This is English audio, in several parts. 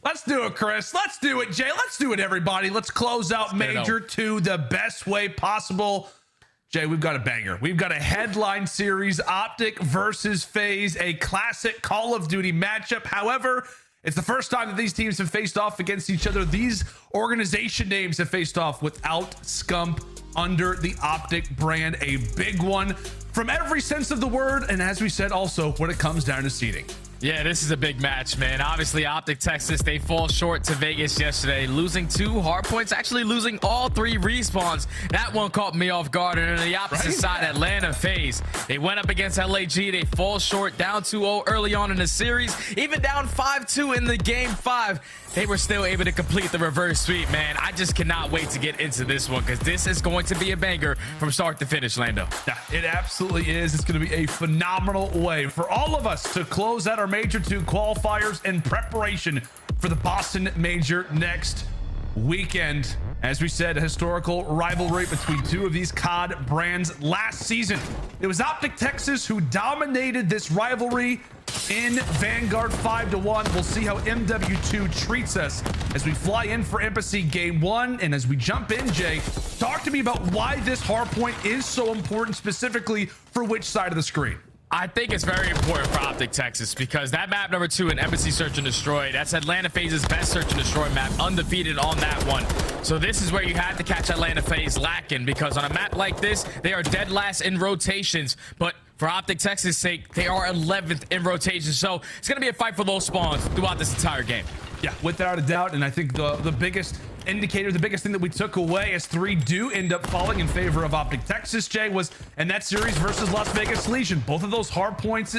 Let's do it, Chris. Let's do it, Jay. Let's do it, everybody. Let's close out Major II the best way possible. Jay, we've got a banger. We've got a headline series, OpTic versus FaZe, a classic Call of Duty matchup. However, it's the first time that these teams have faced off against each other. These organization names have faced off without Scump under the OpTic brand. A big one from every sense of the word. And as we said, also when it comes down to seeding. Yeah, this is a big match, man. Obviously, OpTic Texas, they fall short to Vegas yesterday, losing 2 hard points, actually losing all 3 respawns. That one caught me off guard. And on the opposite side, Atlanta FaZe, they went up against LAG. They fall short, down 2-0 early on in the series, even down 5-2 in the game 5. They were still able to complete the reverse sweep, man. I just cannot wait to get into this one because this is going to be a banger from start to finish, Lando. Yeah, it absolutely is. It's going to be a phenomenal way for all of us to close out our Major II qualifiers in preparation for the Boston Major next weekend. As we said, a historical rivalry between 2 of these COD brands last season. It was OpTic Texas who dominated this rivalry in Vanguard 5-1. We'll see how MW2 treats us as we fly in for Embassy Game 1. And as we jump in, Jay, talk to me about why this hardpoint is so important, specifically for which side of the screen. I think it's very important for OpTic Texas because that map number 2 in Embassy Search and Destroy, that's Atlanta FaZe's best Search and Destroy map, undefeated on that one. So this is where you have to catch Atlanta FaZe lacking, because on a map like this, they are dead last in rotations, but for OpTic Texas' sake, they are 11th in rotations. So it's going to be a fight for those spawns throughout this entire game. Yeah, without a doubt. And I think the biggest indicator, the biggest thing that we took away as 3 do end up falling in favor of OpTic Texas, Jay, was in that series versus Las Vegas Legion. Both of those hard points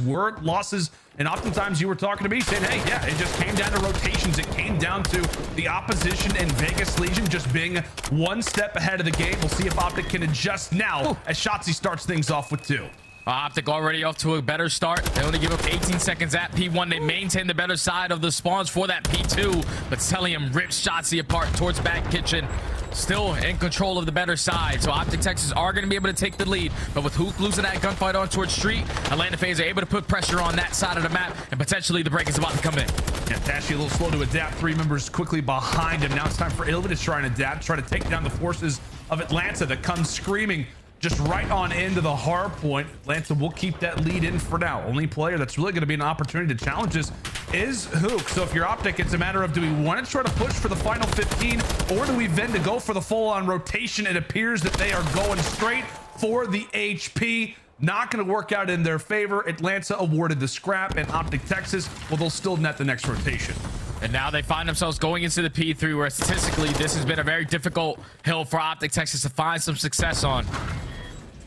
were losses. And oftentimes you were talking to me saying, hey, yeah, it just came down to rotations. It came down to the opposition and Vegas Legion just being 1 step ahead of the game. We'll see if OpTic can adjust now as Shotzzy starts things off with 2. OpTic already off to a better start. They only give up 18 seconds at P1. They maintain the better side of the spawns for that P2, but Cellium rips Shotzzy apart towards back kitchen. Still in control of the better side. So OpTic Texas are going to be able to take the lead, but with Huke losing that gunfight on towards street, Atlanta FaZe are able to put pressure on that side of the map, and potentially the break is about to come in. Yeah, Nastie a little slow to adapt. 3 members quickly behind him. Now it's time for iLLeY to try and adapt, try to take down the forces of Atlanta that comes screaming just right on into the hard point. Atlanta will keep that lead in for now. Only player that's really going to be an opportunity to challenge this is Huke. So if you're OpTic, it's a matter of, do we want to try to push for the final 15, or do we then to go for the full-on rotation? It appears that they are going straight for the HP. Not going to work out in their favor. Atlanta awarded the scrap, and OpTic Texas, well, they'll still net the next rotation. And now they find themselves going into the P3, where statistically this has been a very difficult hill for OpTic Texas to find some success on.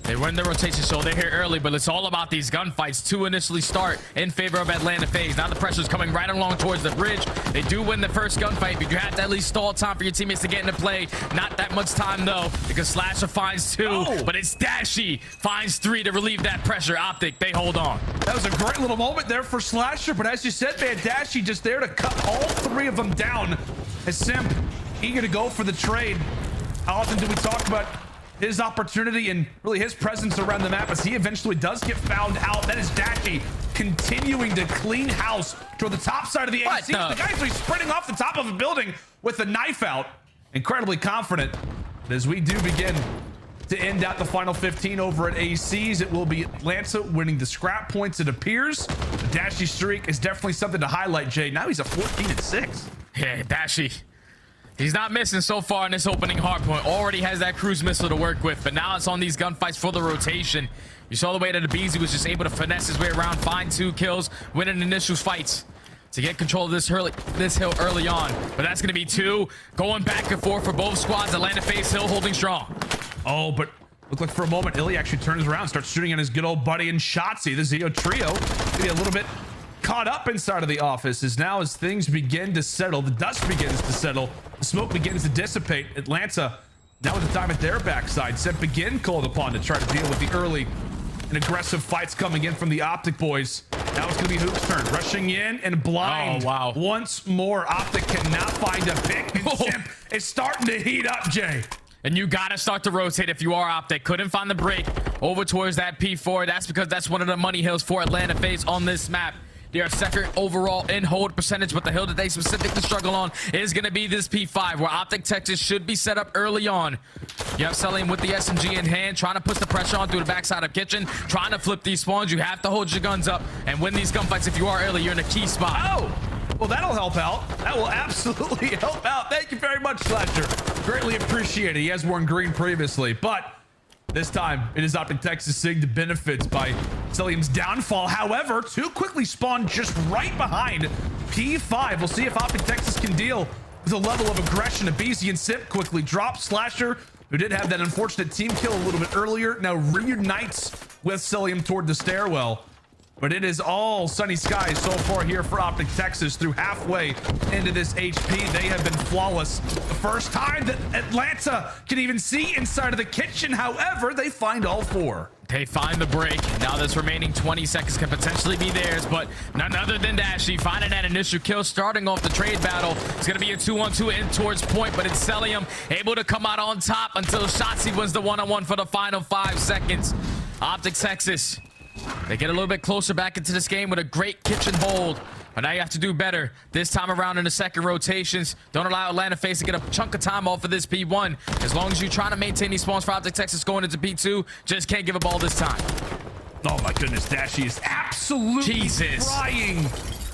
They win the rotation, so they're here early, but it's all about these gunfights to initially start in favor of Atlanta FaZe. Now the pressure's coming right along towards the bridge. They do win the first gunfight, but you have to at least stall time for your teammates to get into play. Not that much time, though, because Slasher finds 2, but it's Dashy finds 3 to relieve that pressure. OpTic, they hold on. That was a great little moment there for Slasher, but as you said, man, Dashy just there to cut all 3 of them down. As Simp eager to go for the trade. How often do we talk about his opportunity and really his presence around the map as he eventually does get found out? That is Dashy continuing to clean house toward the top side of the AC. The guy's really sprinting off the top of a building with a knife out. Incredibly confident. But as we do begin to end out the final 15 over at ACs, it will be Atlanta winning the scrap points, it appears. The Dashy streak is definitely something to highlight, Jay. Now he's a 14-6. Yeah, Dashy. He's not missing so far in this opening hardpoint. Already has that cruise missile to work with, but now it's on these gunfights for the rotation. You saw the way that aBeZy was just able to finesse his way around, find 2 kills, winning initial fights to get control of this hill early on. But that's going to be 2 going back and forth for both squads. Atlanta FaZe hill holding strong. Oh, but looked like for a moment, iLLeY actually turns around, starts shooting at his good old buddy in Shotzzy. The Zeo trio maybe a little bit caught up inside of the office as things begin to settle, the dust begins to settle, the smoke begins to dissipate. Atlanta now with the time at their backside. Simp again called upon to try to deal with the early and aggressive fights coming in from the OpTic boys. Now it's going to be Huke's turn, rushing in and blind. Oh, wow. Once more, OpTic cannot find a pick, and Simp is starting to heat up, Jay. And you got to start to rotate if you are OpTic. Couldn't find the break over towards that P4. That's because that's one of the money hills for Atlanta FaZe on this map. They are second overall in hold percentage, but the hill that they specifically struggle on is going to be this P5, where OpTic Texas should be set up early on. You have Cellium with the SMG in hand, trying to push the pressure on through the backside of kitchen, trying to flip these spawns. You have to hold your guns up and win these gunfights. If you are early, you're in a key spot. Oh, well, that'll help out. That will absolutely help out. Thank you very much, Slasher. Greatly appreciated. He has worn green previously, but this time it is OpTic Texas seeing the benefits by Cellium's downfall. However, two quickly spawned just right behind P5. We'll see if OpTic Texas can deal with a level of aggression. aBeZy and Simp quickly drop. Slasher, who did have that unfortunate team kill a little bit earlier, now reunites with Cellium toward the stairwell. But it is all sunny skies so far here for OpTic Texas through halfway into this HP. They have been flawless. The first time that Atlanta can even see inside of the kitchen. However, they find all four. They find the break. Now this remaining 20 seconds can potentially be theirs, but none other than Nastie finding that initial kill, starting off the trade battle. It's going to be a 2-on-2 in towards point, but it's Cellium able to come out on top until Shotzzy wins the one-on-one for the final 5 seconds. OpTic Texas, they get a little bit closer back into this game with a great kitchen hold. But now you have to do better this time around in the second rotations. Don't allow Atlanta FaZe to get a chunk of time off of this P1. As long as you're trying to maintain these spawns for OpTic Texas going into P2, just can't give a ball this time. Oh my goodness, Dashy is absolutely frying.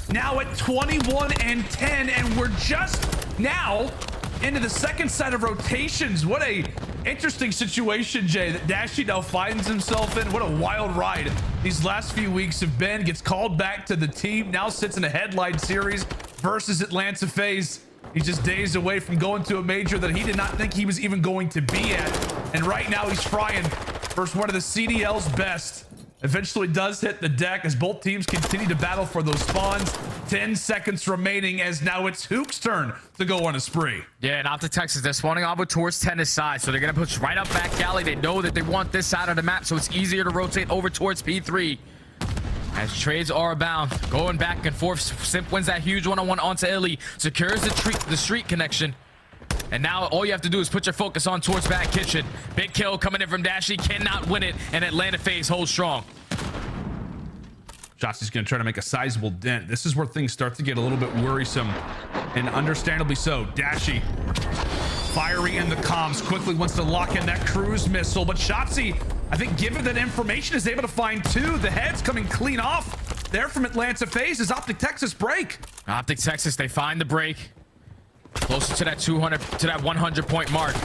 Now at 21 and 10, and we're just now into the second set of rotations. What a interesting situation, Jay, that Dashy now finds himself in. What a wild ride these last few weeks have been. Gets called back to the team, now sits in a headline series versus Atlanta FaZe. He's just days away from going to a major that he did not think he was even going to be at. And right now he's frying versus one of the CDL's best. Eventually does hit the deck as both teams continue to battle for those spawns. 10 seconds remaining as now it's Huke's turn to go on a spree. Yeah, and OpTic Texas, they're spawning over towards tennis side, so they're going to push right up back alley. They know that they want this side of the map, so it's easier to rotate over towards P3. As trades are abound, going back and forth. Simp wins that huge one-on-one onto iLLeY, secures the street connection. And now all you have to do is put your focus on towards back kitchen. Big kill coming in from Dashy, cannot win it, and Atlanta FaZe holds strong. Shotzzy's going to try to make a sizable dent. This is where things start to get a little bit worrisome, and understandably so. Dashy, fiery in the comms, quickly wants to lock in that cruise missile, but Shotzzy, I think given that information, is able to find two. The heads coming clean off there from Atlanta FaZe as OpTic Texas break. OpTic Texas, they find the break. Closer to that 200, to that 100 point mark.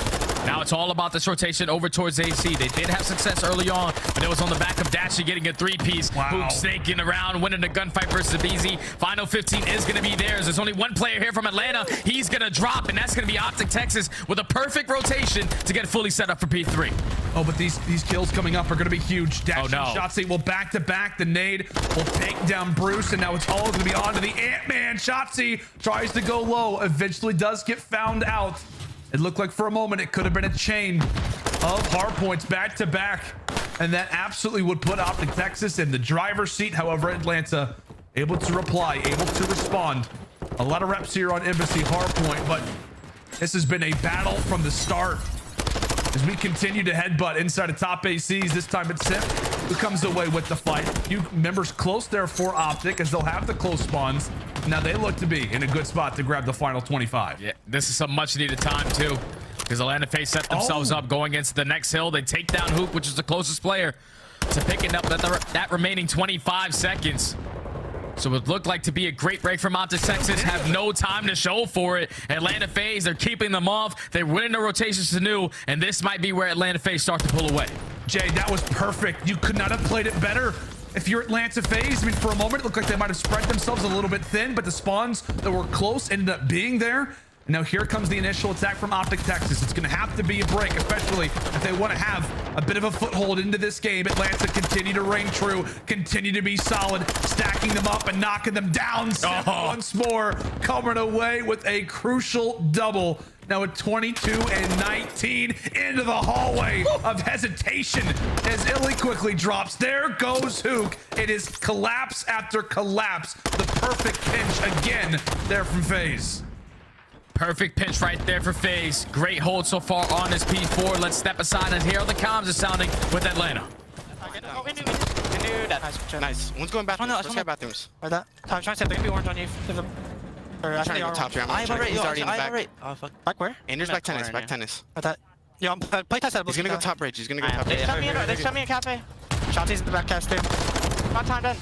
Now it's all about this rotation over towards AC. They did have success early on, but it was on the back of Dashy getting a 3-piece. Wow. Huke snaking around, winning the gunfight versus aBeZy. Final 15 is going to be theirs. There's only one player here from Atlanta. He's going to drop, and that's going to be OpTic Texas with a perfect rotation to get fully set up for P3. Oh, but these kills coming up are going to be huge. Dashy no. and Shotzzy will back-to-back. The nade will take down Bruce, and now it's all going to be on to the Ant-Man. Shotzzy tries to go low, eventually does get found out. It looked like for a moment it could have been a chain of hard points back-to-back, and that absolutely would put OpTic Texas in the driver's seat. However, Atlanta able to reply, able to respond. A lot of reps here on aBeZy hardpoint, but this has been a battle from the start. As we continue to headbutt inside of top ACs, this time it's Simp who comes away with the fight. Few members close there for OpTic as they'll have the close spawns. Now they look to be in a good spot to grab the final 25. Yeah, this is some much needed time too, because Atlanta FaZe set themselves up going into the next hill. They take down Huke, which is the closest player to picking up that remaining 25 seconds. So it would look like to be a great break from OpTic Texas. Have no time to show for it. Atlanta FaZe, they're keeping them off. They're winning the rotations to new, and this might be where Atlanta FaZe start to pull away. Jay, that was perfect. You could not have played it better. If you're Atlanta FaZe, I mean, for a moment, it looked like they might have spread themselves a little bit thin, but the spawns that were close ended up being there. And now here comes the initial attack from OpTic Texas. It's going to have to be a break, especially if they want to have a bit of a foothold into this game. Atlanta continue to reign true, continue to be solid, stacking them up and knocking them down. Once more, coming away with a crucial double. Now at 22 and 19 into the hallway of hesitation as iLLeY quickly drops. There goes Huke. It is collapse after collapse. The perfect pinch again there from FaZe. Perfect pinch right there for FaZe. Great hold so far on this P4. Let's step aside and hear how the comms are sounding with Atlanta. dude. Nice. One's going bathrooms. Let's go bathrooms. Like that. I'm trying to say they're gonna be orange on you. Or I'm trying to go top here. He's already in the back. Oh fuck. Back where? Anders back tennis. Back tennis. Like that. Yeah, I'm play test at. He's gonna go top bridge. He's gonna go top They bridge. shot me in cafe. Shotzy's in the back cast too. Not time done.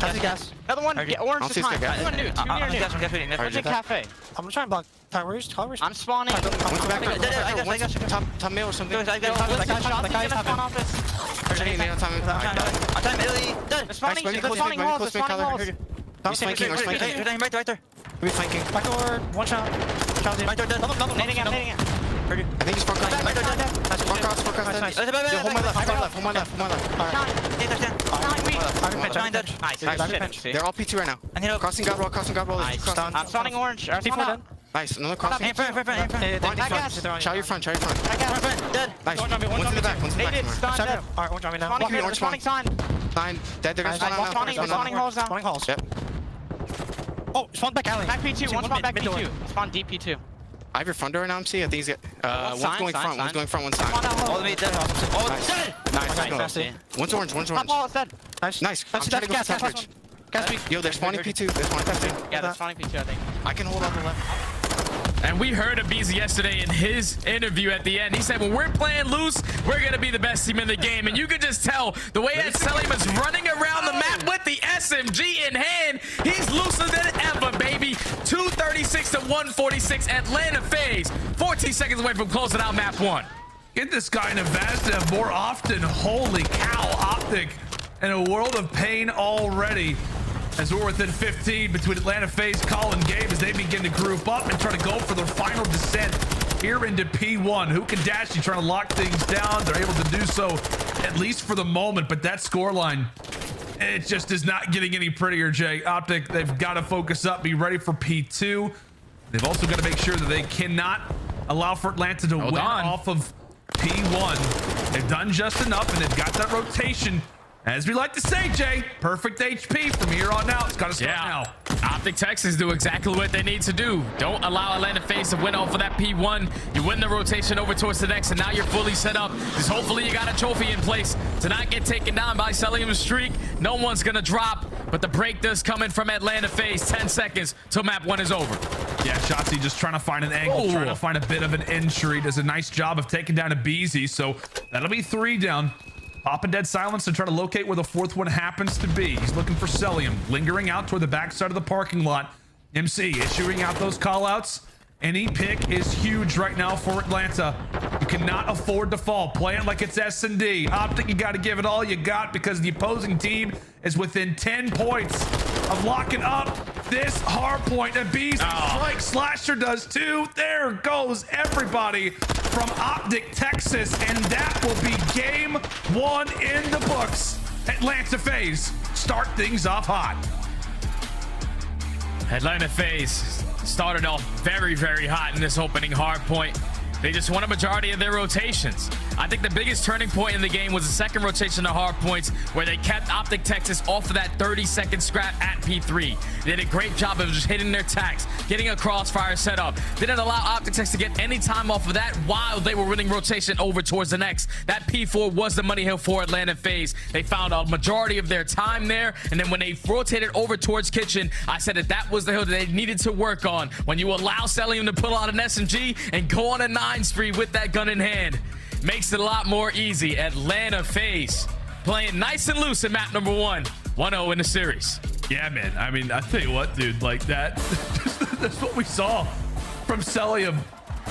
That's gas. Other one, orange to time. One new, two near new. One's in cafe. I'm gonna try and block. Where's I'm spawning. One's back. One's top mid or something. That guy's spawn office. I'm Spawning walls. He's flanking. right there. We'll be flanking. Back door. One shot. Shotzy. Right door. Nading him. I think he's front cross. Front cross. Hold my left. Nice. They're all P2 right now. Crossing God roll. I'm spawning orange. Nice. Another crossing. Chow your front. Nice. One's in the back. Alright, Spawning sign. Sign. Dead. They're gonna spawn out now. Spawning halls now. Spawning halls. Yep. Oh, spawn back alley. Back P2. One spawn back P2. Spawn DP2. I have your front door now, MC. I think he's got. One's going front. One's going front. One side. All the way dead. Nice. One's orange. Top wall is dead. Nice. I'm trying to go top bridge. Yo, they're spawning P2. Yeah, they're spawning P2, I think. I can hold on the left. And we heard aBeZy yesterday in his interview at the end. He said, when we're playing loose, we're going to be the best team in the game. And you can just tell the way that Cellium is running around the map with the SMG in hand. He's looser than ever, baby. 236 to 146 Atlanta FaZe. 14 seconds away from closing out map 1. Get this guy in a Vazdev more often. Holy cow, OpTic in a world of pain already. As we're within 15 between Atlanta FaZe, Colin, Gabe, as they begin to group up and try to go for their final descent here into P1. Huke and Nastie trying to lock things down. They're able to do so, at least for the moment, but that scoreline, it just is not getting any prettier, Jay. OpTic, they've got to focus up, be ready for P2. They've also got to make sure that they cannot allow for Atlanta to win off of P1. They've done just enough, and they've got that rotation. As we like to say, Jay, perfect HP from here on out. It's got to start now. OpTic Texas do exactly what they need to do. Don't allow Atlanta FaZe to win off of that P1. You win the rotation over towards the next, and now you're fully set up. Because hopefully you got a trophy in place to not get taken down by Cellium's streak. No one's going to drop, but the break does come in from Atlanta FaZe. 10 seconds till map 1 is over. Yeah, Shotzzy just trying to find an angle, trying to find a bit of an entry. Does a nice job of taking down aBeZy, so that'll be 3 down. Pop and dead silence to try to locate where the 4th one happens to be. He's looking for Cellium, lingering out toward the backside of the parking lot. MC issuing out those callouts. Any pick is huge right now for Atlanta. You cannot afford to fall. Play it like it's S&D. OpTic, you got to give it all you got because the opposing team is within 10 points of locking up this hard point. aBeZy strike slasher does too. There goes everybody from OpTic Texas, and that will be game 1 in the books. Atlanta FaZe start things off hot. Atlanta FaZe started off very, very hot in this opening hard point. They just won a majority of their rotations. I think the biggest turning point in the game was the second rotation of hard points where they kept OpTic Texas off of that 30-second scrap at P3. They did a great job of just hitting their tags, getting a crossfire set up. Didn't allow OpTic Texas to get any time off of that while they were winning rotation over towards the next. That P4 was the money hill for Atlanta FaZe. They found a majority of their time there, and then when they rotated over towards Kitchen, I said that that was the hill that they needed to work on. When you allow Cellium to pull out an SMG and go on a 9 spree with that gun in hand, makes it a lot more easy. Atlanta FaZe playing nice and loose in map number 1. 1-0 in the series. Yeah, man. I mean, I tell you what, dude, like that, that's what we saw from Cellium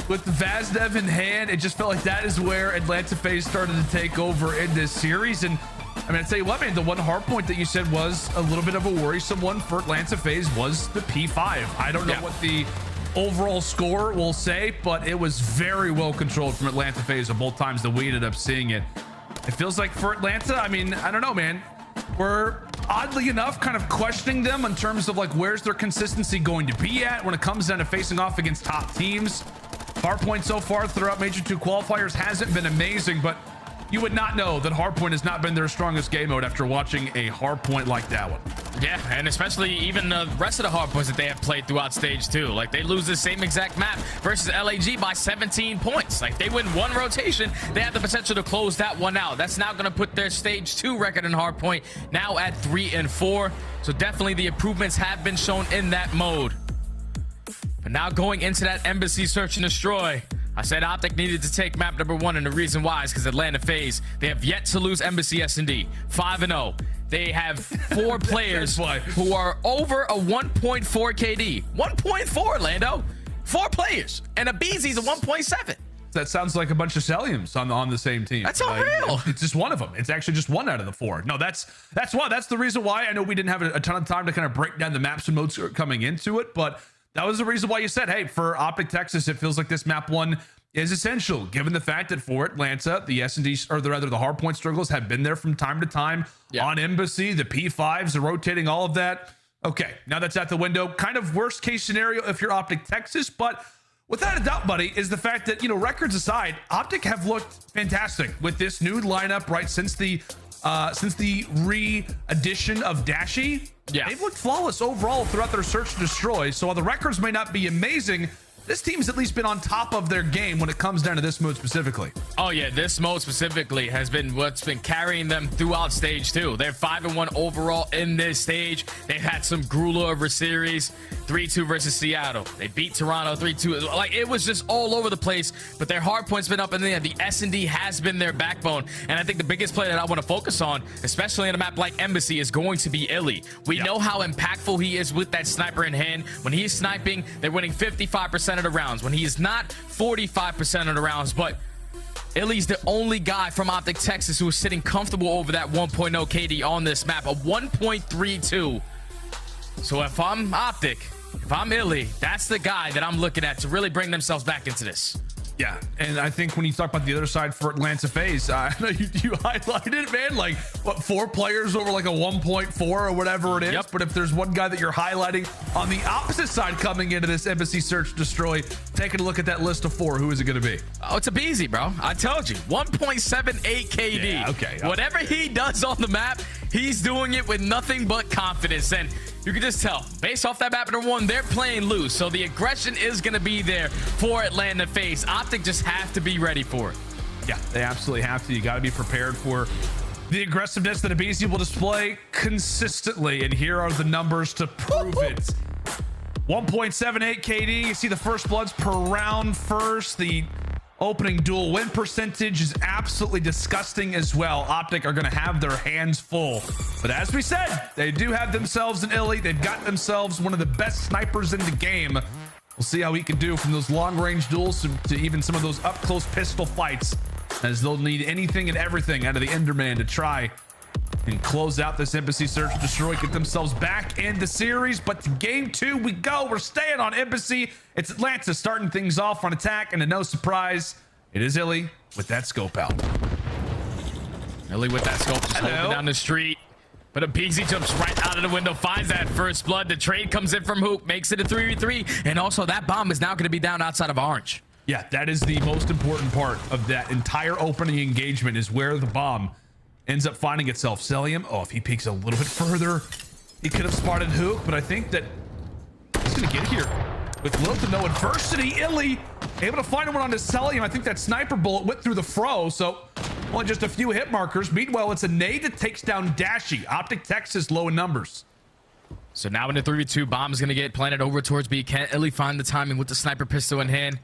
with the Vazdev in hand. It just felt like that is where Atlanta FaZe started to take over in this series. And I mean, I tell you what, man, the one hard point that you said was a little bit of a worrisome one for Atlanta FaZe was the P5. I don't know what the overall score will say, but it was very well controlled from Atlanta FaZe on both times that we ended up seeing it. It feels like for Atlanta, I mean, I don't know, man, we're oddly enough kind of questioning them in terms of like where's their consistency going to be at when it comes down to facing off against top teams. Hardpoint so far throughout Major II Qualifiers hasn't been amazing, but you would not know that Hardpoint has not been their strongest game mode after watching a Hardpoint like that one. Yeah, and especially even the rest of the hard points that they have played throughout stage 2. Like, they lose the same exact map versus LAG by 17 points. Like, they win one rotation, they have the potential to close that one out. That's now going to put their stage 2 record in hard point now at 3-4. So definitely the improvements have been shown in that mode. But now going into that embassy search and destroy, I said OpTic needed to take map number 1, and the reason why is because Atlanta FaZe, they have yet to lose embassy S&D, 5-0. They have 4 players who are over a 1.4 KD. 1.4, Lando. 4 players. And aBeZy's a 1.7. That sounds like a bunch of Celliums on the same team. That's unreal. It's just one of them. It's actually just 1 out of the 4. No, that's why. That's the reason why. I know we didn't have a ton of time to kind of break down the maps and modes coming into it, but that was the reason why you said, hey, for OpTic Texas, it feels like this map 1 is essential, given the fact that for Atlanta, the S&D, or rather the hard point struggles have been there from time to time. On embassy, the P5s are rotating, all of that. Okay, now that's out the window. Kind of worst case scenario if you're OpTic Texas, but without a doubt, buddy, is the fact that, you know, records aside, OpTic have looked fantastic with this new lineup, right? Since the re-addition of Dashie, they've looked flawless overall throughout their search and destroy. So while the records may not be amazing, this team's at least been on top of their game when it comes down to this mode specifically. Oh yeah, this mode specifically has been what's been carrying them throughout stage 2. They're 5-1 overall in this stage. They've had some grueler over series, 3-2 versus Seattle. They beat Toronto 3-2. Like, it was just all over the place, but their hard point's been up, and the S&D has been their backbone. And I think the biggest play that I want to focus on, especially in a map like Embassy, is going to be iLLeY. We know how impactful he is with that sniper in hand. When he's sniping, they're winning 55% of the rounds. When he is not, 45% of the rounds. But iLLeY's the only guy from OpTic Texas who is sitting comfortable over that 1.0 KD on this map, a 1.32. So if I'm OpTic, if I'm iLLeY, that's the guy that I'm looking at to really bring themselves back into this. Yeah, and I think when you talk about the other side for Atlanta FaZe, I know you highlighted it, man. Like, what, 4 players over like a 1.4 or whatever it is. But if there's one guy that you're highlighting on the opposite side coming into this embassy search destroy, taking a look at that list of 4, who is it going to be? Oh, it's aBeZy, bro. I told you, 1.78 KD. Yeah, okay. Whatever he does on the map, he's doing it with nothing but confidence. And you can just tell, based off that map number 1, they're playing loose. So the aggression is going to be there for Atlanta FaZe. OpTic just have to be ready for it. Yeah, they absolutely have to. You got to be prepared for the aggressiveness that aBeZy will display consistently. And here are the numbers to prove it. 1.78 KD. You see the first bloods per round first. The opening duel win percentage is absolutely disgusting as well. OpTic are going to have their hands full. But as we said, they do have themselves an iLLeY. They've got themselves one of the best snipers in the game. We'll see how he can do from those long-range duels to even some of those up-close pistol fights, as they'll need anything and everything out of the Enderman to try and close out this embassy search destroy, get themselves back in the series. But to game 2 we go. We're staying on embassy. It's Atlanta starting things off on attack, and to no surprise, it is iLLeY with that scope out. iLLeY with that scope, just holding down the street. But aBeZy jumps right out of the window, finds that first blood. The trade comes in from Huke, makes it a 3v3, and also that bomb is now going to be down outside of orange. Yeah, that is the most important part of that entire opening engagement, is where the bomb ends up finding itself. Cellium, oh, if he peeks a little bit further, he could have spotted Huke, but I think that he's going to get here with little to no adversity. iLLeY able to find one onto Cellium. I think that sniper bullet went through the fro, so only just a few hit markers. Meanwhile, it's a nade that takes down Dashie. OpTic Texas low in numbers. So now in the 3v2, bomb is going to get planted over towards B. Can iLLeY find the timing with the sniper pistol in hand?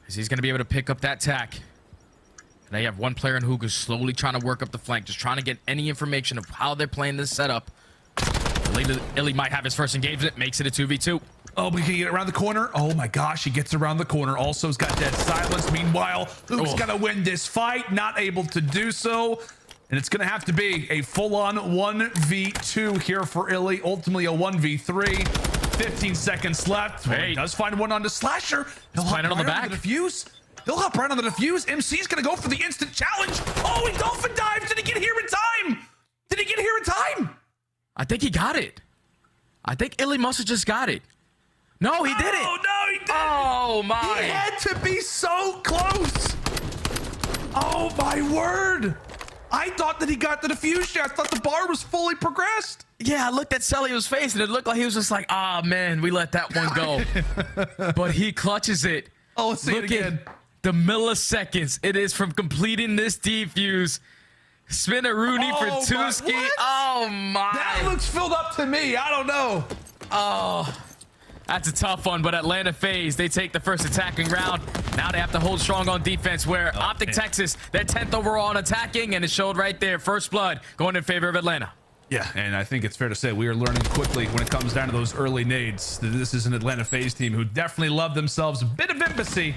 As he's going to be able to pick up that tack. And now you have one player in Huke who's slowly trying to work up the flank, just trying to get any information of how they're playing this setup. iLLeY might have his first engagement, makes it a 2v2. Oh, we can get around the corner. Oh my gosh, he gets around the corner. Also, has got dead silence. Meanwhile, Huke's got to win this fight, not able to do so. And it's going to have to be a full-on 1v2 here for iLLeY. Ultimately, a 1v3. 15 seconds left. Hey. He does find one onto Slasher. He'll hop right on the back. The defuse. He'll hop right on the defuse. MC's going to go for the instant challenge. Oh, he dolphin dives. Did he get here in time? Did he get here in time? I think he got it. I think iLLeY must have just got it. No, he didn't. Oh, no, he didn't. Oh, my. He had to be so close. Oh, my word. I thought that he got the defuse shot. I thought the bar was fully progressed. Yeah, I looked at Cellium's face and it looked like he was just like, ah, man, we let that one go. But he clutches it. Oh, let's see it again. The milliseconds it is from completing this defuse. Spin a Rooney for two ski. Oh, my. That looks filled up to me. I don't know. Oh, that's a tough one, but Atlanta FaZe, they take the first attacking round. Now they have to hold strong on defense, where OpTic Texas, they're 10th overall on attacking, and it showed right there. First blood going in favor of Atlanta. Yeah, and I think it's fair to say we are learning quickly when it comes down to those early nades. This is an Atlanta FaZe team who definitely love themselves a bit of aBeZy.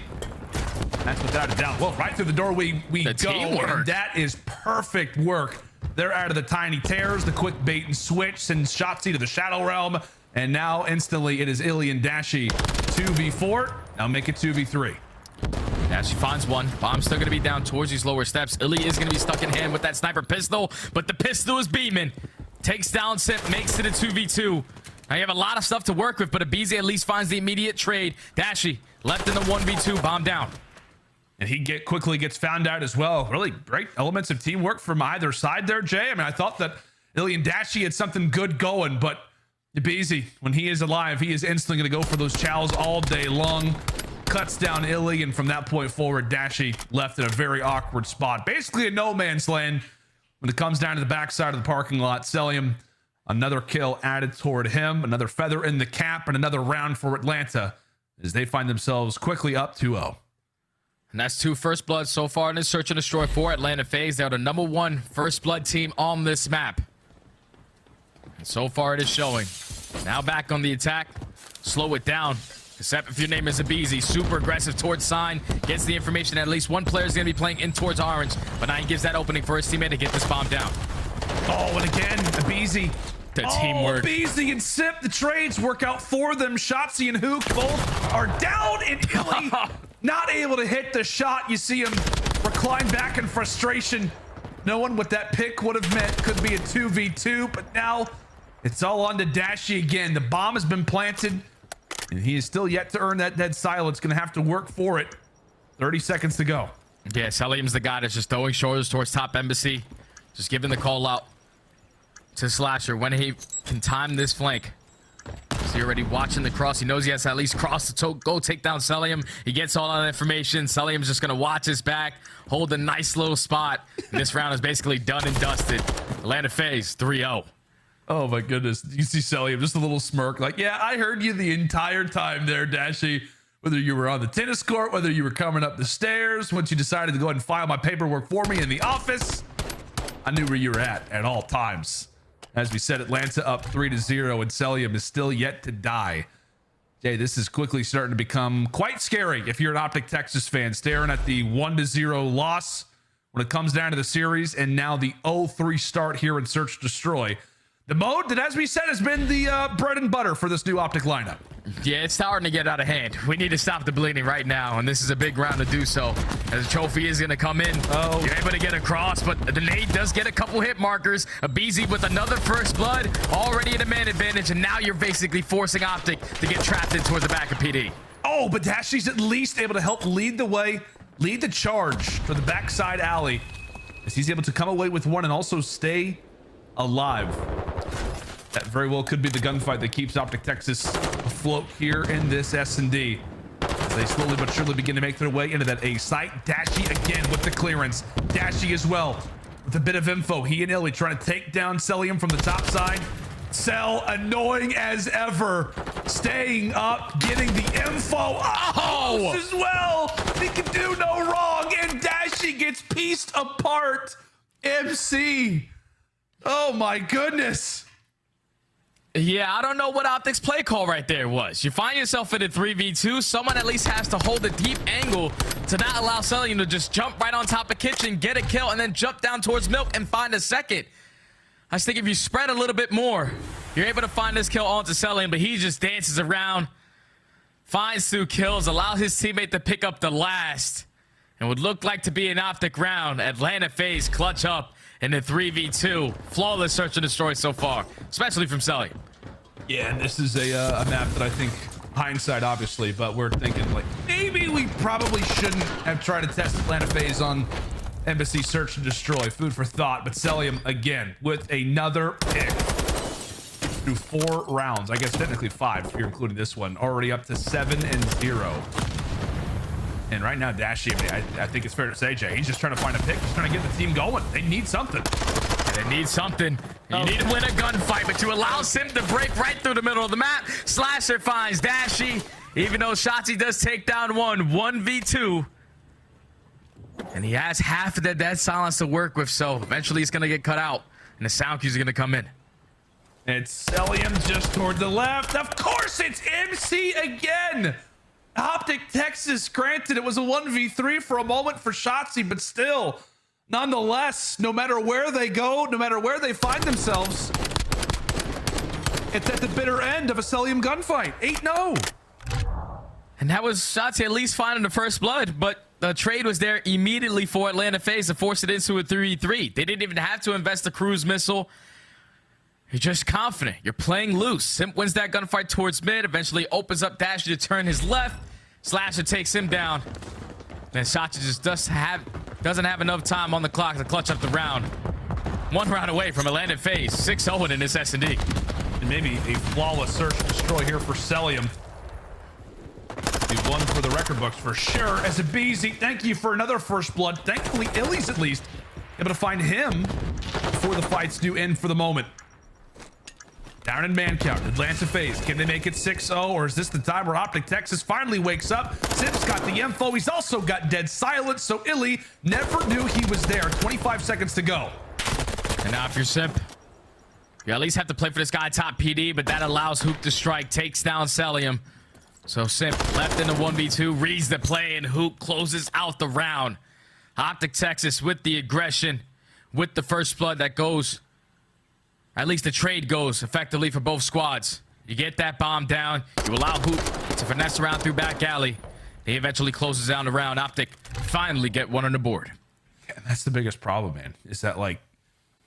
That's without a doubt. Well, right through the door we go, and that is perfect work. They're out of the tiny tears, the quick bait and switch, sends Shotzzy to the Shadow Realm, and now instantly it is iLLeY and Dashie 2v4. Now make it 2v3. Dashie finds one. Bomb's still going to be down towards these lower steps. iLLeY is going to be stuck in hand with that sniper pistol, but the pistol is beaming. Takes down Simp, makes it a 2v2. Now you have a lot of stuff to work with, but aBeZy at least finds the immediate trade. Dashie left in the 1v2, bomb down. And he quickly gets found out as well. Really great elements of teamwork from either side there, Jay. I mean, I thought that iLLeY and Dashie had something good going, but aBeZy, when he is alive, he is instantly going to go for those chows all day long. Cuts down iLLeY, and from that point forward, Dashie left in a very awkward spot. Basically a no man's land when it comes down to the backside of the parking lot. Cellium, another kill added toward him, another feather in the cap, and another round for Atlanta as they find themselves quickly up 2-0. And that's 2 first bloods so far in this search and destroy for Atlanta FaZe. They're the #1 first blood team on this map. And so far it is showing. Now back on the attack. Slow it down. Except if your name is aBeZy, super aggressive towards sign. Gets the information that at least one player is going to be playing in towards orange. But now he gives that opening for his teammate to get this bomb down. Oh, and again, aBeZy. The teamwork. aBeZy and Simp, the trades work out for them. Shotzzy and Huke both are down, and iLLeY not able to hit the shot. You see him recline back in frustration, knowing what that pick would have meant. Could be a 2v2, but now it's all on to Dashie again. The bomb has been planted, and he is still yet to earn that dead silence. Going to have to work for it. 30 seconds to go. Yeah, Cellium's the guy that's just throwing shoulders towards top aBeZy. Just giving the call out to Slasher when he can time this flank. So you're already watching the cross. He knows he has to at least cross the go take down Cellium. He gets all that information. Cellium's just going to watch his back, hold a nice little spot. And this round is basically done and dusted. Atlanta FaZe 3-0. Oh my goodness. You see Cellium, just a little smirk like, yeah, I heard you the entire time there, Dashie. Whether you were on the tennis court, whether you were coming up the stairs, once you decided to go ahead and file my paperwork for me in the office, I knew where you were at all times. As we said, Atlanta up 3-0, and Cellium is still yet to die. Jay, this is quickly starting to become quite scary if you're an OpTic Texas fan, staring at the 1-0 loss when it comes down to the series, and now the 0-3 start here in Search Destroy. The mode that, as we said, has been the bread and butter for this new OpTic lineup. Yeah, it's starting to get out of hand. We need to stop the bleeding right now, and this is a big round to do so. As the trophy is going to come in, you're able to get across, but the nade does get a couple hit markers. aBeZy with another first blood, already at a man advantage, and now you're basically forcing OpTic to get trapped in towards the back of PD. Oh, but Dashie's at least able to help lead the way, lead the charge for the backside alley, as he's able to come away with one and also stay alive. That very well could be the gunfight that keeps OpTic Texas afloat here in this S&D. As they slowly but surely begin to make their way into that A site. Dashie again with the clearance. Dashie as well with a bit of info. He and iLLeY trying to take down Cellium from the top side. Cell, annoying as ever, staying up, getting the info as well. He can do no wrong, and Dashie gets pieced apart. MC. Oh my goodness. Yeah, I don't know what OpTic's play call right there was. You find yourself in a 3v2. Someone at least has to hold a deep angle to not allow Cellium to just jump right on top of Kitchen, get a kill, and then jump down towards Milk and find a second. I just think if you spread a little bit more, you're able to find this kill onto Cellium, but he just dances around, finds 2 kills, allows his teammate to pick up the last, and would look like to be an OpTic round. Atlanta FaZe clutch up in the 3v2. Flawless search and destroy so far, especially from Cellium. Yeah, and this is a map that I think, hindsight obviously, but we're thinking like maybe we probably shouldn't have tried to test Atlanta FaZe on aBeZy search and destroy. Food for thought, but Cellium again with another pick. Through 4 rounds. I guess technically 5 if you're including this one. Already up to 7-0. And right now, Dashie, I think it's fair to say, Jay, he's just trying to find a pick. He's trying to get the team going. They need something. They need something. You need to win a gunfight, but to allow Simp to break right through the middle of the map, Slasher finds Dashie, even though Shotzzy does take down 1v2. And he has half of the dead silence to work with, so eventually he's going to get cut out, and the sound cues are going to come in. It's Cellium just toward the left. Of course, it's MC again. OpTic Texas, granted, it was a 1v3 for a moment for Shotzzy, but still, nonetheless, no matter where they go, no matter where they find themselves, it's at the bitter end of a Cellium gunfight. 8-0. And that was Shotzzy at least finding the first blood, but the trade was there immediately for Atlanta FaZe to force it into a 3v3. They didn't even have to invest the cruise missile. You're just confident. You're playing loose. Simp wins that gunfight towards mid, eventually opens up Dashie to turn his left. Slasher takes him down. And Shotzzy just doesn't have enough time on the clock to clutch up the round. 1 round away from Atlanta FaZe, 6-0 in this S&D. And maybe a flawless search and destroy here for Cellium. Be one for the record books for sure. As aBeZy, thank you for another first blood. Thankfully, iLLeY's at least able to find him before the fights do end for the moment. Down in man count, Atlanta FaZe. Can they make it 6-0, or is this the time where OpTic Texas finally wakes up? Simp's got the info. He's also got dead silence, so iLLeY never knew he was there. 25 seconds to go. And now if you're Simp, you at least have to play for this guy top PD, but that allows Huke to strike, takes down Cellium. So Simp left in the 1v2, reads the play, and Huke closes out the round. OpTic Texas with the aggression, with the first blood that goes. At least the trade goes effectively for both squads. You get that bomb down. You allow Huke to finesse around through back alley. He eventually closes down the round. OpTic finally get one on the board. Yeah, that's the biggest problem, man. Is that, like,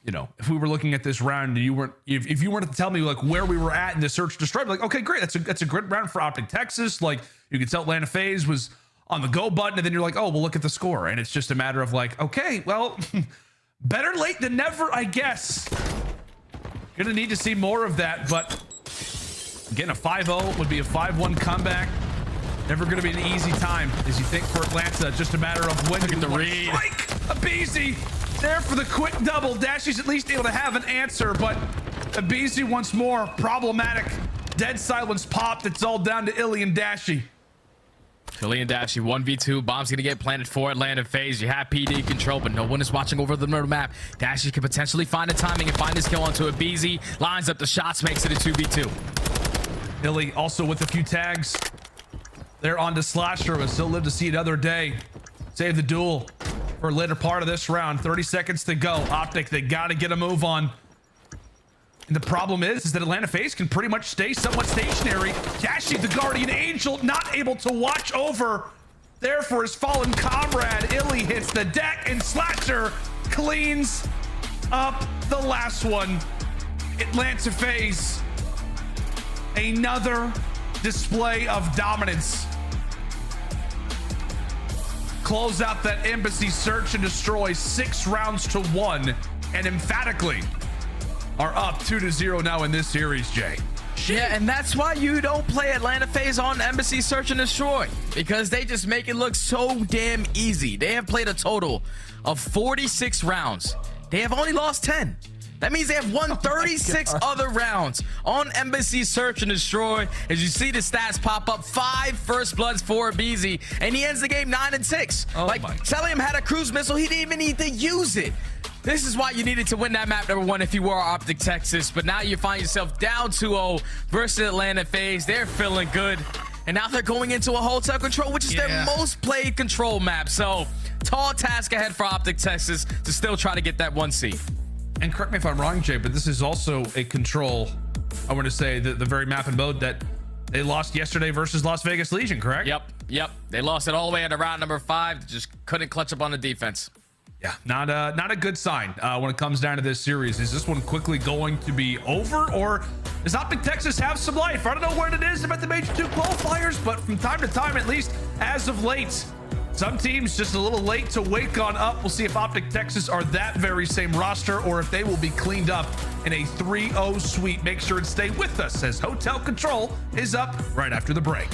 you know, if we were looking at this round and you weren't, if you weren't to tell me like where we were at in the search destroy, like, okay, great, that's a great round for OpTic Texas. Like, you could tell Atlanta FaZe was on the go button, and then you're like, oh, well, look at the score, and it's just a matter of like, okay, well, better late than never, I guess. Gonna need to see more of that, but again, a 5-0 would be a 5-1 comeback. Never gonna be an easy time, as you think, for Atlanta. Just a matter of when. Look at the read. Strike aBeZy there for the quick double. Dashie's at least able to have an answer, but aBeZy once more problematic. Dead silence popped. It's all down to iLLeY and Dashie. iLLeY and Dashie 1v2. Bomb's gonna get planted for Atlanta FaZe. You have PD control, but no one is watching over the middle map. Dashie can potentially find the timing and find his kill onto aBeZy. Lines up the shots, makes it a 2v2. iLLeY also with a few tags. They're on to Slasher, but still live to see another day. Save the duel for a later part of this round. 30 seconds to go. OpTic, they gotta get a move on. And the problem is that Atlanta FaZe can pretty much stay somewhat stationary. Dashie, the guardian angel, not able to watch over there for his fallen comrade. iLLeY hits the deck, and Slasher cleans up the last one. Atlanta FaZe, another display of dominance. Close out that aBeZy search and destroy 6 rounds to 1, and emphatically are up 2-0 now in this series, Jay. Yeah, and that's why you don't play Atlanta FaZe on aBeZy Search and Destroy, because they just make it look so damn easy. They have played a total of 46 rounds. They have only lost 10. That means they have won 36 other rounds on aBeZy Search and Destroy. As you see the stats pop up, 5 first bloods for aBeZy, and he ends the game 9-6. Oh, like, Cellium had a cruise missile. He didn't even need to use it. This is why you needed to win that map number 1 if you were OpTic Texas, but now you find yourself down 2-0 versus Atlanta FaZe. They're feeling good, and now they're going into a hotel control, which is their most played control map. So, tall task ahead for OpTic Texas to still try to get that 1 seed. And correct me if I'm wrong, Jay, but this is also a control, I want to say, the very map and mode that they lost yesterday versus Las Vegas Legion, correct? Yep. They lost it all the way into round number 5. Just couldn't clutch up on the defense. Yeah, not a good sign when it comes down to this series. Is this one quickly going to be over, or does OpTic Texas have some life? I don't know what it is about the Major II Qualifiers, but from time to time, at least as of late, Some teams just a little late to wake on up. We'll see if OpTic Texas are that very same roster or if they will be cleaned up in a 3-0 sweep. Make sure and stay with us as Hotel Control is up right after the break.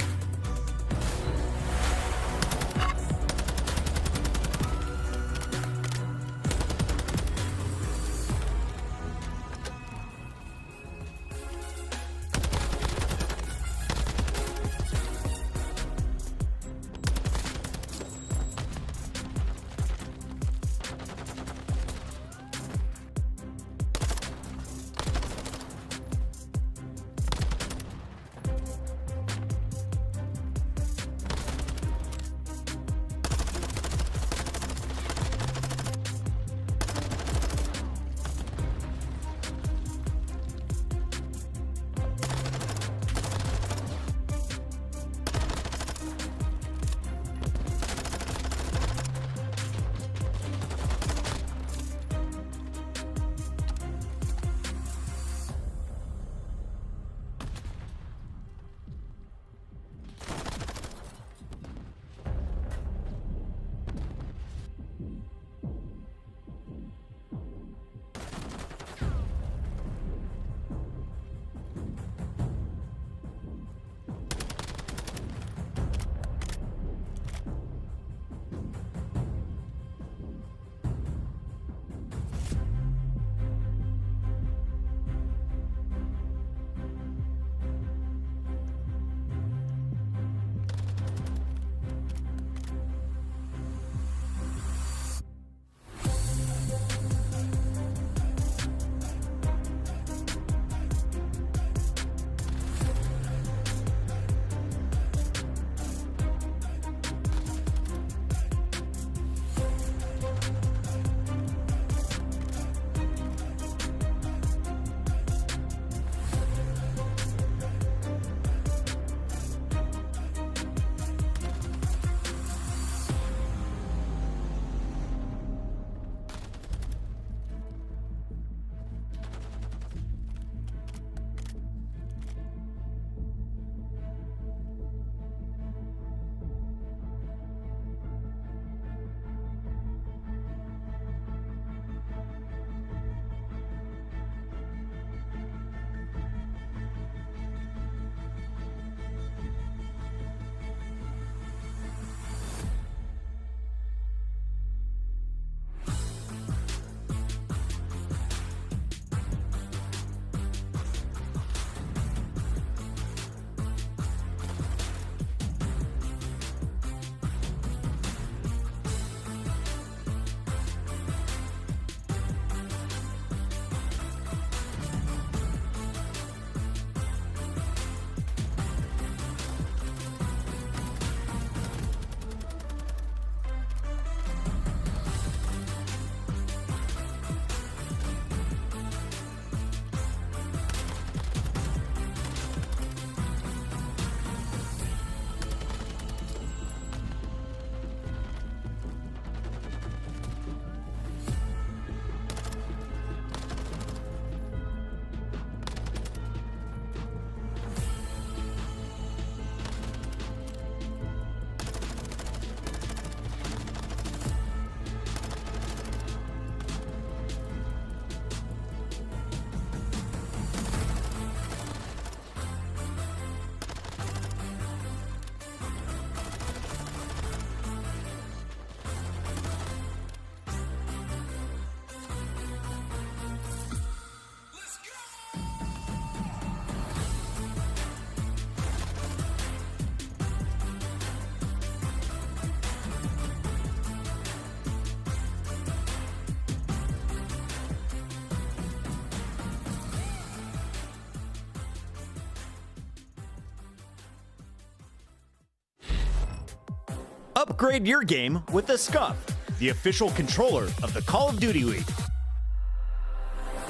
Upgrade your game with the Scump, the official controller of the Call of Duty League.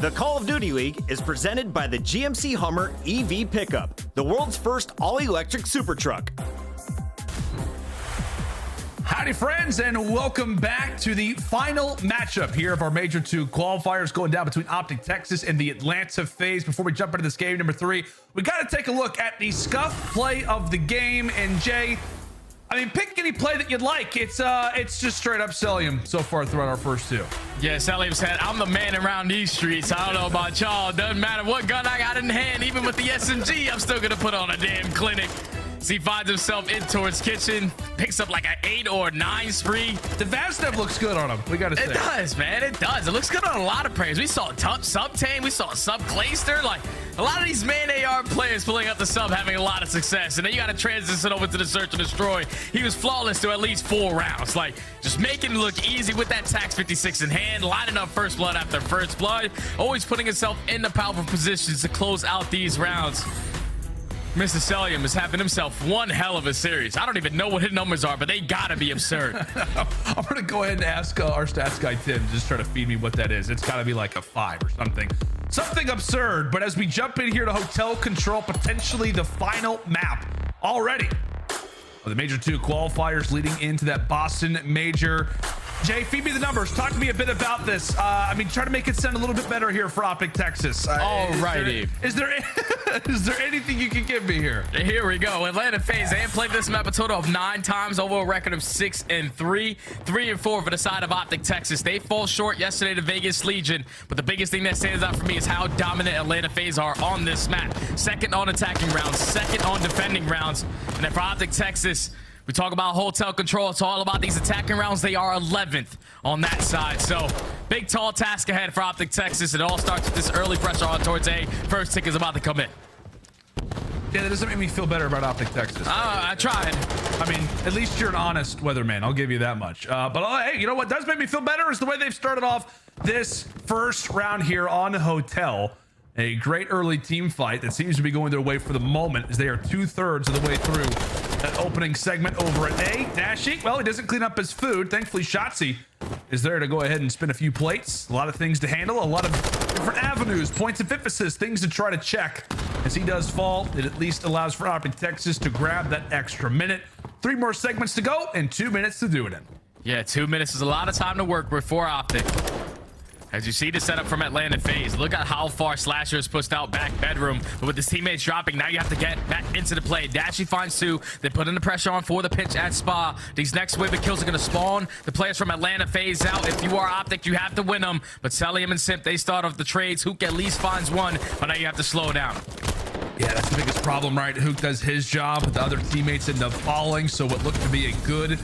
The Call of Duty League is presented by the GMC Hummer EV Pickup, the world's first all-electric super truck. Howdy, friends, and welcome back to the final matchup here of our Major II Qualifiers going down between OpTic Texas and the Atlanta FaZe. Before we jump into this game number 3, we got to take a look at the scuff play of the game. And Jay, I mean, pick any play that you'd like. It's just straight up Cellium so far throughout our first two. Yeah, Cellium said, I'm the man around these streets. I don't know about y'all. Doesn't matter what gun I got in hand. Even with the SMG, I'm still going to put on a damn clinic. So he finds himself in towards kitchen, picks up like an 8 or 9 spree. The Vazdev looks good on him. We got to say. It does, man. It does. It looks good on a lot of players. We saw Subtane. We saw Sub Clayster. Like, a lot of these main AR players pulling up the sub having a lot of success. And then you got to transition over to the search and destroy. He was flawless to at least 4 rounds. Like, just making it look easy with that Tax 56 in hand, lining up first blood after first blood, always putting himself in the powerful positions to close out these rounds. Mr. Cellium is having himself one hell of a series. I don't even know what his numbers are, but they gotta be absurd. I'm gonna go ahead and ask our stats guy Tim, just try to feed me what that is. It's gotta be like a 5 or something. Something absurd. But as we jump in here to hotel control, potentially the final map already. The Major II Qualifiers leading into that Boston Major. Jay, feed me the numbers. Talk to me a bit about this. I mean, try to make it sound a little bit better here for OpTic Texas. Alrighty. Is there anything you can give me here? Here we go. Atlanta FaZe, they have played this map a total of 9 times, over a record of 6-3, 3-4 for the side of OpTic Texas. They fall short yesterday to Vegas Legion, but the biggest thing that stands out for me is how dominant Atlanta FaZe are on this map. Second on attacking rounds, second on defending rounds, and then for OpTic Texas, we talk about hotel control. It's all about these attacking rounds. They are 11th on that side. So big, tall task ahead for OpTic Texas. It all starts with this early pressure on towards A. First tick is about to come in. Yeah, that doesn't make me feel better about OpTic Texas. I tried. I mean, at least you're an honest weatherman. I'll give you that much. But hey, you know what does make me feel better is the way they've started off this first round here on Hotel. A great early team fight that seems to be going their way for the moment, as they are 2/3 of the way through that opening segment over at A. Nastie, well, he doesn't clean up his food. Thankfully, Shotzzy is there to go ahead and spin a few plates. A lot of things to handle, a lot of different avenues, points of emphasis, things to try to check. As he does fall, it at least allows for OpTic Texas to grab that extra minute. 3 more segments to go and 2 minutes to do it in. Yeah, 2 minutes is a lot of time to work with for OpTic. As you see the setup from Atlanta FaZe, look at how far Slasher is pushed out back bedroom. But with his teammates dropping, now you have to get back into the play. Dashy finds 2. They put in the pressure on for the pinch at Spa. These next wave of kills are going to spawn the players from Atlanta FaZe out. If you are OpTic, you have to win them. But Cellium and Simp, they start off the trades. Huke at least finds 1, but now you have to slow down. Yeah, that's the biggest problem, right? Huke does his job, the other teammates end up falling. So what looked to be a good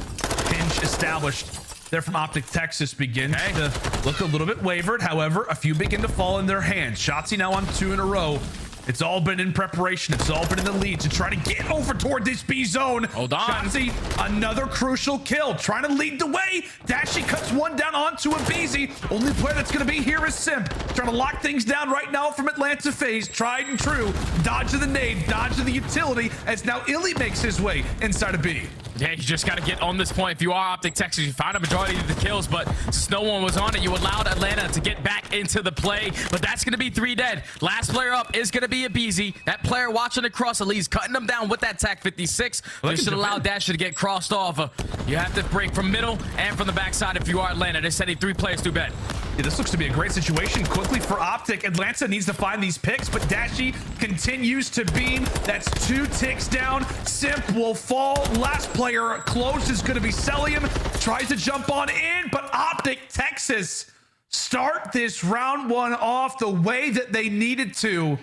pinch established there from OpTic Texas begins to look a little bit wavered. However, a few begin to fall in their hands. Shotzzy now on 2 in a row. It's all been in preparation. It's all been in the lead to try to get over toward this B zone. Hold on. Shotzzy, another crucial kill, trying to lead the way. Dashy cuts 1 down onto aBeZy. Only player that's going to be here is Simp. Trying to lock things down right now from Atlanta FaZe. Tried and true. Dodge of the nade, dodge of the utility, as now iLLeY makes his way inside of B. Yeah, you just got to get on this point. If you are OpTic Texas, you find a majority of the kills, but since no one was on it, you allowed Atlanta to get back into the play, but that's going to be 3 dead. Last player up is going to be aBeZy. That player watching across, aBeZy's cutting them down with that TAC 56. They should allow Dasher to get crossed off. You have to break from middle and from the backside if you are Atlanta. They're sending 3 players to bed. Yeah, this looks to be a great situation quickly for OpTic. Atlanta needs to find these picks, but Dashy continues to beam. That's 2 ticks down. Simp will fall. Last player close is going to be Cellium. Tries to jump on in, but OpTic Texas start this round 1 off the way that they needed to.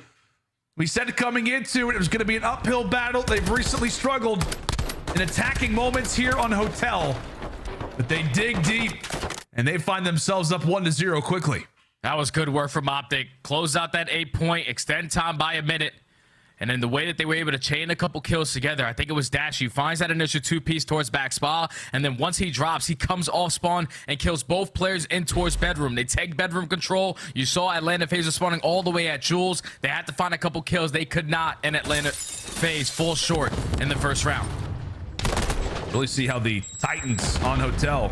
We said coming into it, it was going to be an uphill battle. They've recently struggled in attacking moments here on Hotel, but they dig deep and they find themselves up 1-0 quickly. That was good work from OpTic. Close out that 8-point, extend time by a minute. And then the way that they were able to chain a couple kills together, I think it was Dashy finds that initial 2-piece towards back spa, and then once he drops, he comes off spawn and kills both players in towards bedroom. They take bedroom control. You saw Atlanta FaZe was spawning all the way at Jules. They had to find a couple kills. They could not, and Atlanta FaZe fall short in the first round. Really see how the Titans on Hotel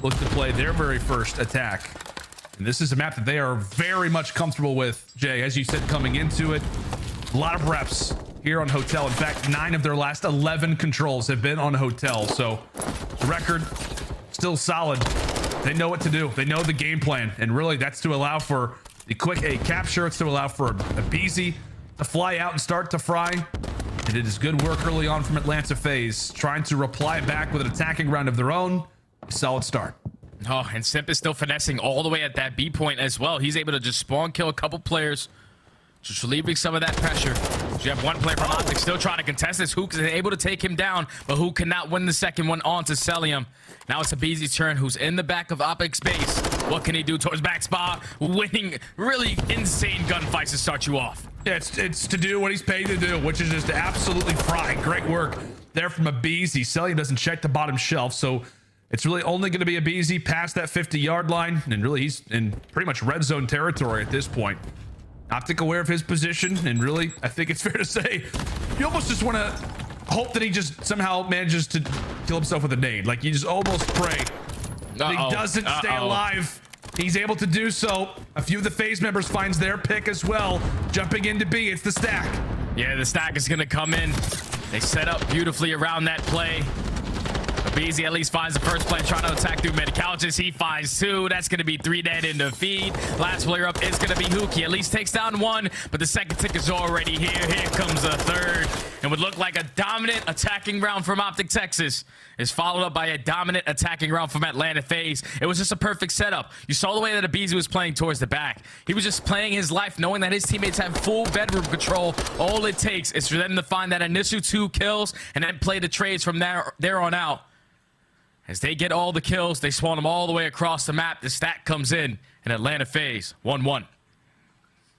look to play their very first attack. And this is a map that they are very much comfortable with, Jay. As you said, coming into it, a lot of reps here on Hotel. In fact, 9 of their last 11 controls have been on Hotel. So the record still solid. They know what to do. They know the game plan. And really, that's to allow for the quick A capture. It's to allow for aBeZy to fly out and start to fry. They did his good work early on from Atlanta FaZe, trying to reply back with an attacking round of their own. Solid start. Oh, and Simp is still finessing all the way at that B point as well. He's able to just spawn kill a couple players, just relieving some of that pressure. So you have one player from OpTic still trying to contest this. Huke is able to take him down, but Huke cannot win the second one onto Cellium. Now it's aBeZy's turn, who's in the back of OpTic's base. What can he do towards back spa? Winning really insane gunfights to start you off. Yeah, it's to do what he's paid to do, which is just absolutely fry. Great work there from aBeZy. Cellium doesn't check the bottom shelf, so it's really only going to be aBeZy past that 50-yard line, and really he's in pretty much red zone territory at this point. OpTic aware of his position, and really, I think it's fair to say, you almost just want to hope that he just somehow manages to kill himself with a nade. Like, you just almost pray that he doesn't stay alive. He's able to do so. A few of the FaZe members finds their pick as well. Jumping into B, it's the stack. Yeah, the stack is going to come in. They set up beautifully around that play. aBeZy at least finds the first play, trying to attack through mid couches. He finds two. That's going to be 3 dead into feed. Last player up is going to be Huke. At least takes down one, but the second tick is already here. Here comes a third. And would look like a dominant attacking round from OpTic Texas is followed up by a dominant attacking round from Atlanta FaZe. It was just a perfect setup. You saw the way that aBeZy was playing towards the back. He was just playing his life, knowing that his teammates have full bedroom control. All it takes is for them to find that initial 2 kills and then play the trades from there on out. As they get all the kills, they spawn them all the way across the map. The stack comes in, and Atlanta FaZe 1-1.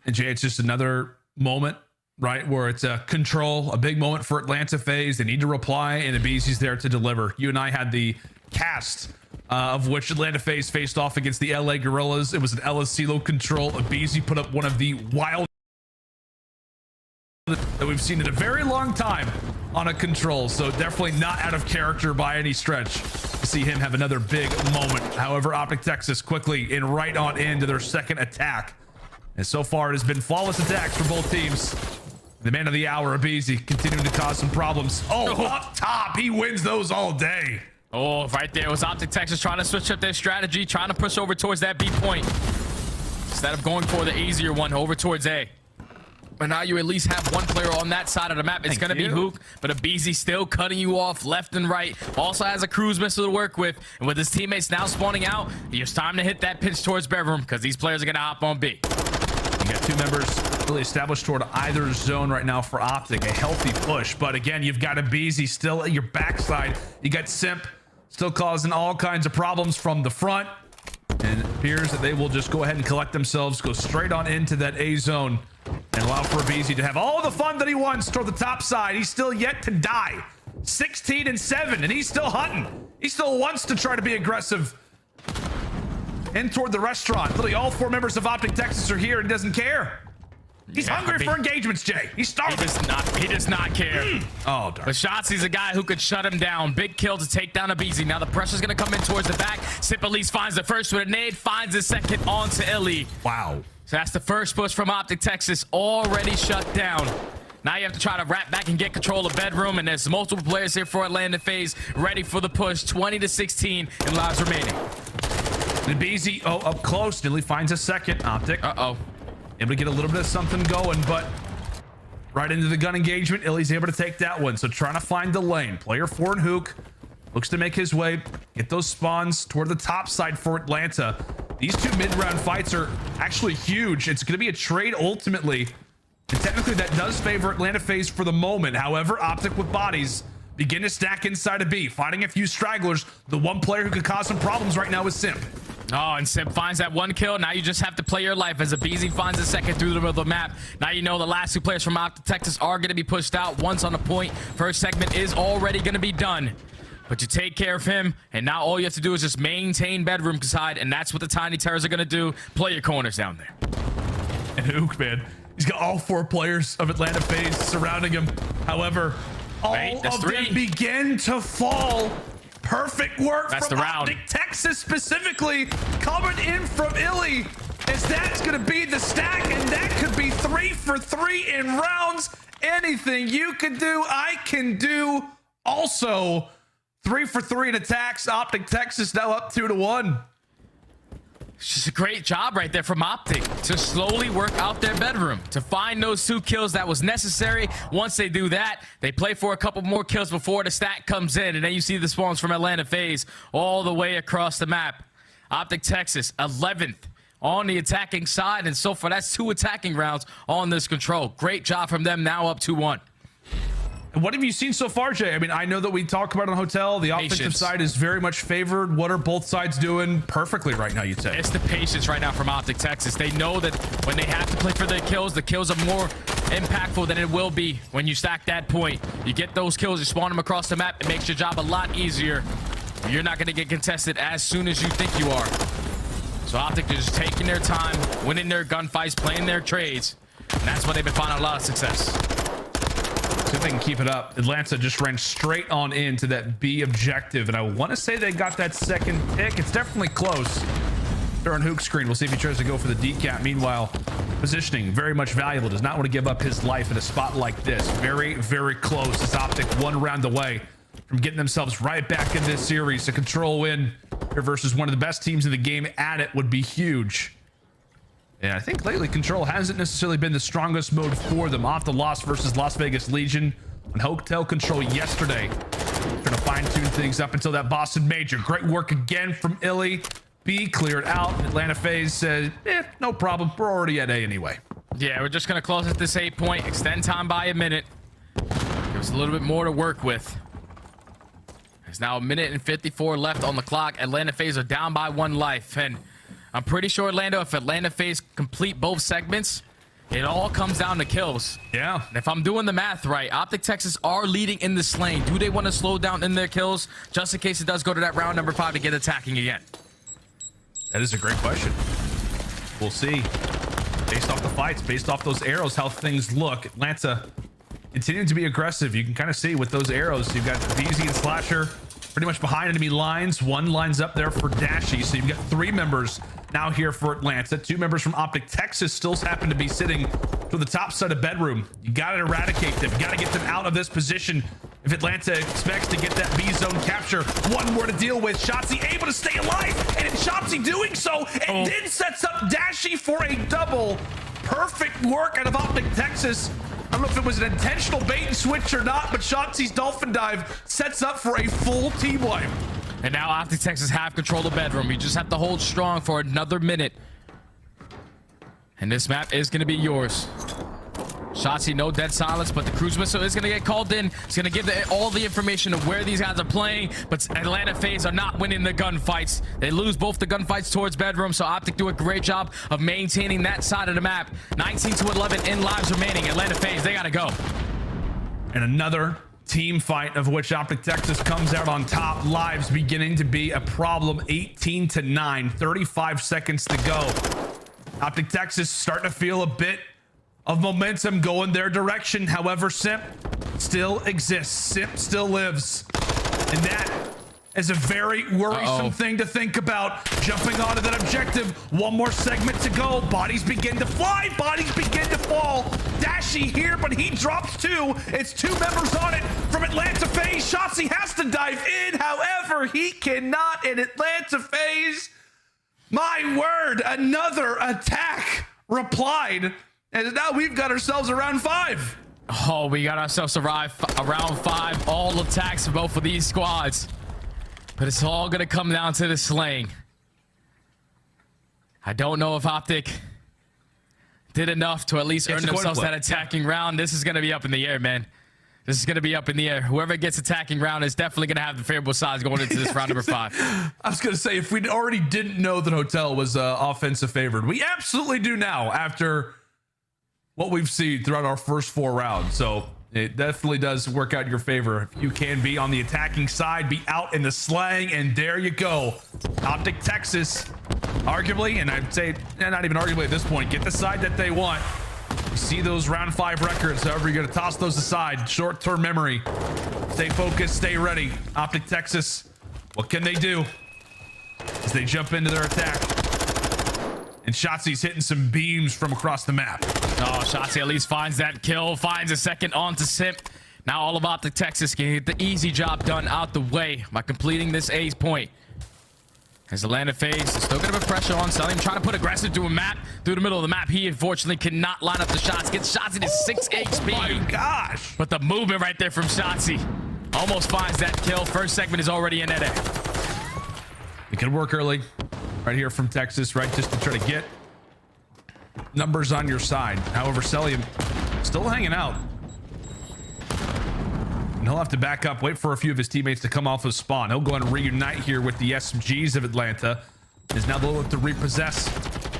And Jay, it's just another moment, right, where it's a control, a big moment for Atlanta FaZe. They need to reply, and aBeZy's there to deliver. You and I had the cast of which Atlanta FaZe faced off against the LA Guerrillas. It was an LSCLO control. aBeZy put up one of the wild that we've seen in a very long time on a control, so definitely not out of character by any stretch to see him have another big moment. However, OpTic Texas quickly in right on into their second attack, and so far it has been flawless attacks for both teams. The man of the hour, aBeZy, continuing to cause some problems. Up top, he wins those all day. Oh, right there was OpTic Texas trying to switch up their strategy, trying to push over towards that B point instead of going for the easier one over towards A. But now you at least have one player on that side of the map. It's going to be Huke, but aBeZy still cutting you off left and right. Also has a cruise missile to work with. And with his teammates now spawning out, it's time to hit that pitch towards bedroom because these players are going to hop on B. You got 2 members really established toward either zone right now for OpTic. A healthy push, but again, you've got aBeZy still at your backside. You got Simp still causing all kinds of problems from the front. And it appears that they will just go ahead and collect themselves, go straight on into that A zone, and allow for aBeZy to have all the fun that he wants toward the top side. He's still yet to die. 16-7, and he's still hunting. He still wants to try to be aggressive. In toward the restaurant. Literally all 4 members of OpTic Texas are here and doesn't care. He's hungry for engagements, Jay. He's starving. He does not care. Oh, darn. But Shotzzy's a guy who could shut him down. Big kill to take down aBeZy. Now the pressure's going to come in towards the back. Simp at least finds the first with a nade, finds the second onto iLLeY. Wow. So that's the first push from OpTic Texas, already shut down. Now you have to try to wrap back and get control of bedroom, and there's multiple players here for Atlanta FaZe ready for the push. 20-16 and lives remaining. aBeZy, up close. iLLeY finds a second. OpTic. Able to get a little bit of something going, but right into the gun engagement. iLLeY's able to take that one. So trying to find the lane. Player 4 and Huke looks to make his way, get those spawns toward the top side for Atlanta. These 2 mid-round fights are actually huge. It's going to be a trade ultimately. And technically that does favor Atlanta FaZe for the moment. However, OpTic with bodies begin to stack inside of B, finding a few stragglers. The one player who could cause some problems right now is Simp. Oh, and Simp finds that 1 kill. Now you just have to play your life as aBeZy finds the second through the middle of the map. Now you know the last 2 players from OpTic Texas are going to be pushed out once on the point. First segment is already going to be done. But you take care of him, and now all you have to do is just maintain bedroom side, and that's what the Tiny Terrors are going to do. Play your corners down there. And Huke, man, he's got all 4 players of Atlanta FaZe surrounding him. However, all of them begin to fall. Perfect work from OpTic Texas specifically, coming in from iLLeY, as that's going to be the stack, and that could be 3 for 3 in rounds. Anything you can do, I can do. Also, 3 for 3 in attacks. OpTic Texas now up 2-1. It's just a great job right there from OpTic to slowly work out their bedroom, to find those 2 kills that was necessary. Once they do that, they play for a couple more kills before the stack comes in, and then you see the spawns from Atlanta FaZe all the way across the map. OpTic Texas, 11th on the attacking side, and so far that's 2 attacking rounds on this control. Great job from them, now up 2-1. What have you seen so far, Jay? I mean, I know that we talk about on Hotel. The offensive side is very much favored. What are both sides doing perfectly right now, you'd say? It's the patience right now from OpTic Texas. They know that when they have to play for their kills, the kills are more impactful than it will be when you stack that point. You get those kills, you spawn them across the map. It makes your job a lot easier. You're not going to get contested as soon as you think you are. So OpTic is just taking their time, winning their gunfights, playing their trades. And that's why they've been finding a lot of success. See if they can keep it up. Atlanta just ran straight on into that B objective, and I want to say they got that second pick. It's definitely close. They're on Huke's screen. We'll see if he tries to go for the decap. Meanwhile, positioning very much valuable. Does not want to give up his life in a spot like this. Very, very close. It's OpTic 1 round away from getting themselves right back in this series. A control win here versus one of the best teams in the game at it would be huge. And I think lately Control hasn't necessarily been the strongest mode for them. Off the loss versus Las Vegas Legion on Hotel Control yesterday. Trying to fine-tune things up until that Boston Major. Great work again from iLLeY. B cleared out. Atlanta FaZe said, no problem. We're already at A anyway. Yeah, we're just going to close at this 8-point. Extend time by a minute. Give us a little bit more to work with. There's now 1 minute and 54 left on the clock. Atlanta FaZe are down by 1 life. And I'm pretty sure, Orlando, if Atlanta FaZe complete both segments, it all comes down to kills. Yeah. And if I'm doing the math right, OpTic Texas are leading in this lane. Do they want to slow down in their kills just in case it does go to that round number 5 to get attacking again? That is a great question. We'll see. Based off the fights, based off those arrows, how things look. Atlanta continuing to be aggressive. You can kind of see with those arrows, you've got aBeZy and Slasher pretty much behind enemy lines. 1 lines up there for Dashy. So you've got 3 members now here for Atlanta. 2 members from OpTic Texas still happen to be sitting to the top side of bedroom. You got to eradicate them. You got to get them out of this position if Atlanta expects to get that B zone capture. 1 more to deal with. Shotzzy able to stay alive, and it's Shotzzy doing so. And then sets up Dashy for a double. Perfect work out of OpTic Texas. I don't know if it was an intentional bait and switch or not, but Shotzzy's dolphin dive sets up for a full team wipe. And now OpTic Texas have control of the bedroom. You just have to hold strong for another minute. And this map is going to be yours. Shotzzy, no dead silence, but the cruise missile is going to get called in. It's going to give all the information of where these guys are playing, but Atlanta FaZe are not winning the gunfights. They lose both the gunfights towards bedroom, so OpTic do a great job of maintaining that side of the map. 19 to 11 in lives remaining. Atlanta FaZe, they got to go. And another team fight of which OpTic Texas comes out on top. Lives beginning to be a problem. 18 to 9, 35 seconds to go. OpTic Texas starting to feel a bit of momentum going their direction. However, Simp still exists. Simp still lives. And that is a very worrisome thing to think about. Jumping onto that objective. 1 more segment to go. Bodies begin to fly. Bodies begin to fall. Dashy here, but he drops 2. It's 2 members on it from Atlanta FaZe. Shotzzy has to dive in. However, he cannot in Atlanta FaZe. My word, another attack replied. And now we've got ourselves a round 5. Oh, we got ourselves a round 5. All attacks for both of these squads. But it's all going to come down to the slaying. I don't know if OpTic did enough to at least earn themselves that attacking round. This is going to be up in the air, man. This is going to be up in the air. Whoever gets attacking round is definitely going to have the favorable sides going into this round number 5. I was going to say, if we already didn't know that Hotel was offensive favored, we absolutely do now after what we've seen throughout our first 4 rounds. So it definitely does work out in your favor. If you can be on the attacking side, be out in the slang, and there you go. OpTic Texas, arguably, and I'd say not even arguably at this point, get the side that they want. You see those round 5 records. However, you're going to toss those aside. Short-term memory. Stay focused, stay ready. OpTic Texas, what can they do as they jump into their attack? And Shotzzy's hitting some beams from across the map. Oh, Shotzzy at least finds that kill, finds a second onto Simp. Now all of OpTic Texas can get the easy job done out the way by completing this ace point. As Atlanta FaZe is still gonna put pressure on Cellium, trying to put aggressive through the middle of the map. He unfortunately cannot line up the shots. Gets Shotzzy to 6 HP. Oh my gosh. But the movement right there from Shotzzy almost finds that kill. First segment is already in at A. It can work early right here from Texas, right? Just to try to get numbers on your side. However, Cellium still hanging out. And he'll have to back up, wait for a few of his teammates to come off of spawn. He'll go and reunite here with the SMGs of Atlanta. Is now able to repossess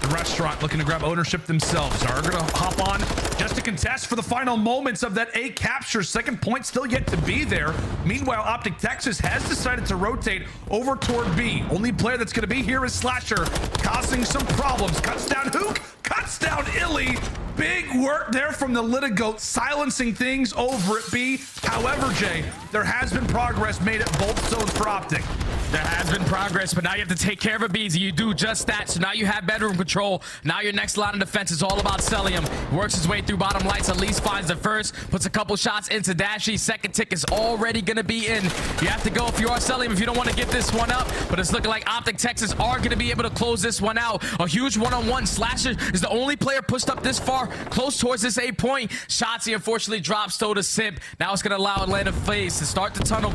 the restaurant, looking to grab ownership themselves. Are gonna hop on just to contest for the final moments of that A capture. Second point still yet to be there. Meanwhile, OpTic Texas has decided to rotate over toward B. Only player that's gonna be here is Slasher, causing some problems. Cuts down Huke, cuts down iLLeY. Big work there from the Litigoat, silencing things over at B. However, Jay, there has been progress made at both zones for OpTic. There has been progress, but now you have to take care of aBeZy. You do just that, so now you have bedroom control. Now your next line of defense is all about Cellium. Works his way through bottom lights, at least finds the first, puts a couple shots into Dashy. Second tick is already gonna be in. You have to go if you are Cellium, if you don't want to give this one up, but it's looking like OpTic Texas are gonna be able to close this one out. A huge one-on-one. Slasher is the only player pushed up this far, close towards this A point. Shotzzy unfortunately drops to Simp. Now it's gonna allow Atlanta FaZe to start the tunnel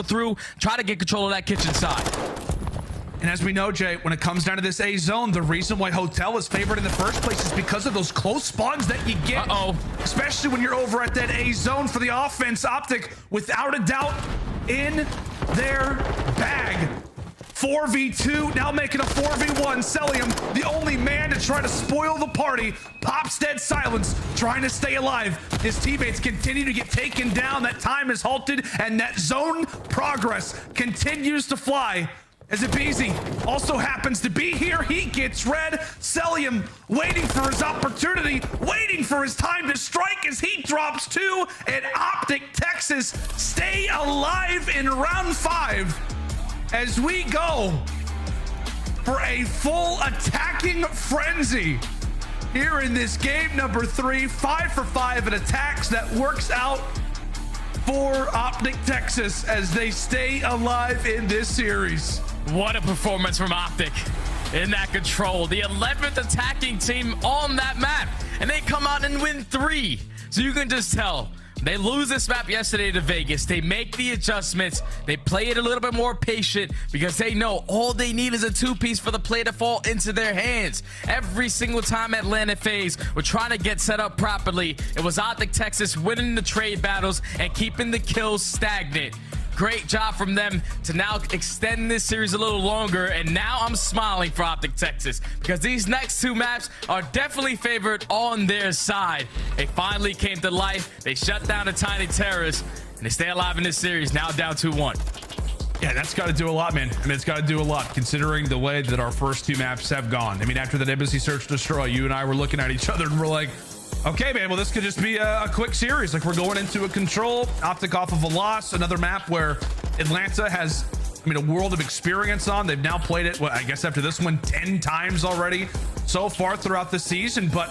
through, try to get control of that kitchen side. And as we know, Jay, when it comes down to this A zone, the reason why Hotel is favored in the first place is because of those close spawns that you get. Especially when you're over at that A zone for the offense. OpTic, without a doubt, in their bag. 4v2, now making a 4v1. Cellium, the only man to try to spoil the party, pops dead silence, trying to stay alive. His teammates continue to get taken down. That time is halted, and that zone progress continues to fly. As aBeZy also happens to be here, he gets red. Cellium waiting for his opportunity, waiting for his time to strike as he drops 2, and OpTic Texas stay alive in round 5. As we go for a full attacking frenzy here in this game number 3, 5 for 5 in attacks. That works out for OpTic Texas as they stay alive in this series. What a performance from OpTic in that control. The 11th attacking team on that map, and they come out and win 3. So you can just tell. They lose this map yesterday to Vegas. They make the adjustments. They play it a little bit more patient because they know all they need is a 2-piece for the play to fall into their hands. Every single time Atlanta FaZe were trying to get set up properly, it was OpTic Texas winning the trade battles and keeping the kills stagnant. Great job from them to now extend this series a little longer, and now I'm smiling for OpTic Texas because these next 2 maps are definitely favored on their side. They finally came to life. They shut down the Tiny Terrorists, and they stay alive in this series, now down 2-1. Yeah, that's got to do a lot, man. I mean, it's got to do a lot considering the way that our first 2 maps have gone. I mean, after that aBeZy Search Destroy, you and I were looking at each other and we're like, okay, man, well, this could just be a quick series. Like, we're going into a control. OpTic off of a loss. Another map where Atlanta has, I mean, a world of experience on. They've now played it, well, I guess after this one, 10 times already so far throughout the season. But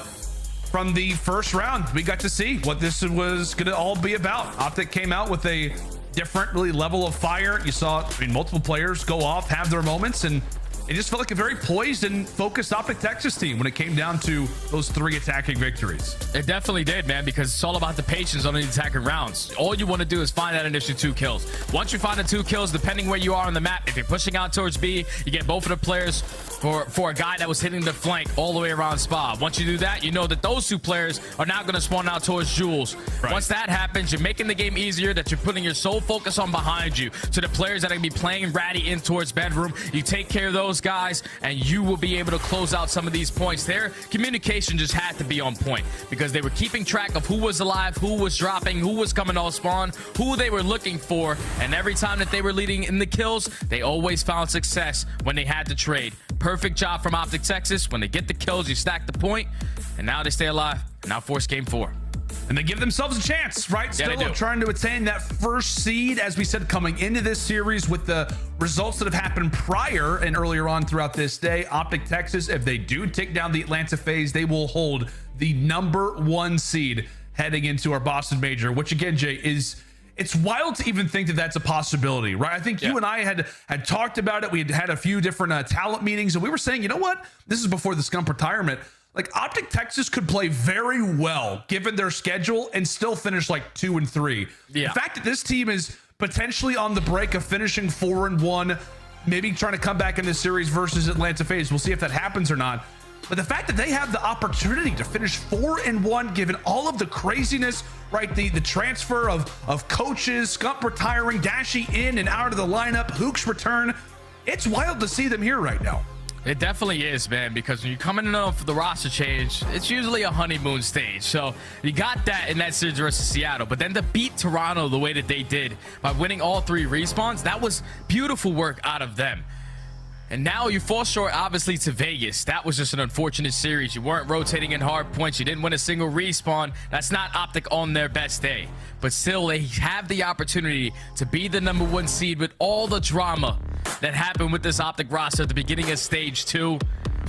from the first round, we got to see what this was going to all be about. OpTic came out with a different really level of fire. You saw, I mean, multiple players go off, have their moments, and it just felt like a very poised and focused OpTic Texas team when it came down to those 3 attacking victories. It definitely did, man, because it's all about the patience on the attacking rounds. All you want to do is find that initial 2 kills. Once you find the 2 kills, depending where you are on the map, if you're pushing out towards B, you get both of the players for a guy that was hitting the flank all the way around spa. Once you do that, you know that those 2 players are now going to spawn out towards Jules. Right. Once that happens, you're making the game easier, that you're putting your sole focus on behind you. So the players that are going to be playing ratty in towards bedroom, you take care of those guys, and you will be able to close out some of these points. Their communication just had to be on point because they were keeping track of who was alive, who was dropping, who was coming off spawn, who they were looking for, and every time that they were leading in the kills, they always found success when they had to trade. Perfect job from OpTic Texas. When they get the kills, you stack the point, and now they stay alive. Now force game 4. And they give themselves a chance, right? Yeah, Still trying to attain that first seed, as we said, coming into this series with the results that have happened prior and earlier on throughout this day. OpTic Texas, if they do take down the Atlanta FaZe, they will hold the #1 seed heading into our Boston Major, which again, Jay, is it's wild to even think that that's a possibility, right? I think you and I had talked about it. We had a few different talent meetings, and we were saying, you know what? This is before the Scump retirement. Like, OpTic Texas could play very well given their schedule and still finish like 2 and 3. The fact that this team is potentially on the break of finishing 4 and 1, maybe trying to come back in this series versus Atlanta FaZe. We'll see if that happens or not. But the fact that they have the opportunity to finish 4 and 1, given all of the craziness, right? The transfer of coaches, Scump retiring, Dashie in and out of the lineup, Huke's return. It's wild to see them here right now. It definitely is, man, because when you're coming in off the roster change, it's usually a honeymoon stage. So you got that in that series versus Seattle, but then to beat Toronto the way that they did by winning all 3 respawns, that was beautiful work out of them. And now you fall short, obviously, to Vegas. That was just an unfortunate series. You weren't rotating in hard points. You didn't win a single respawn. That's not OpTic on their best day. But still, they have the opportunity to be the #1 seed with all the drama that happened with this OpTic roster at the beginning of stage 2.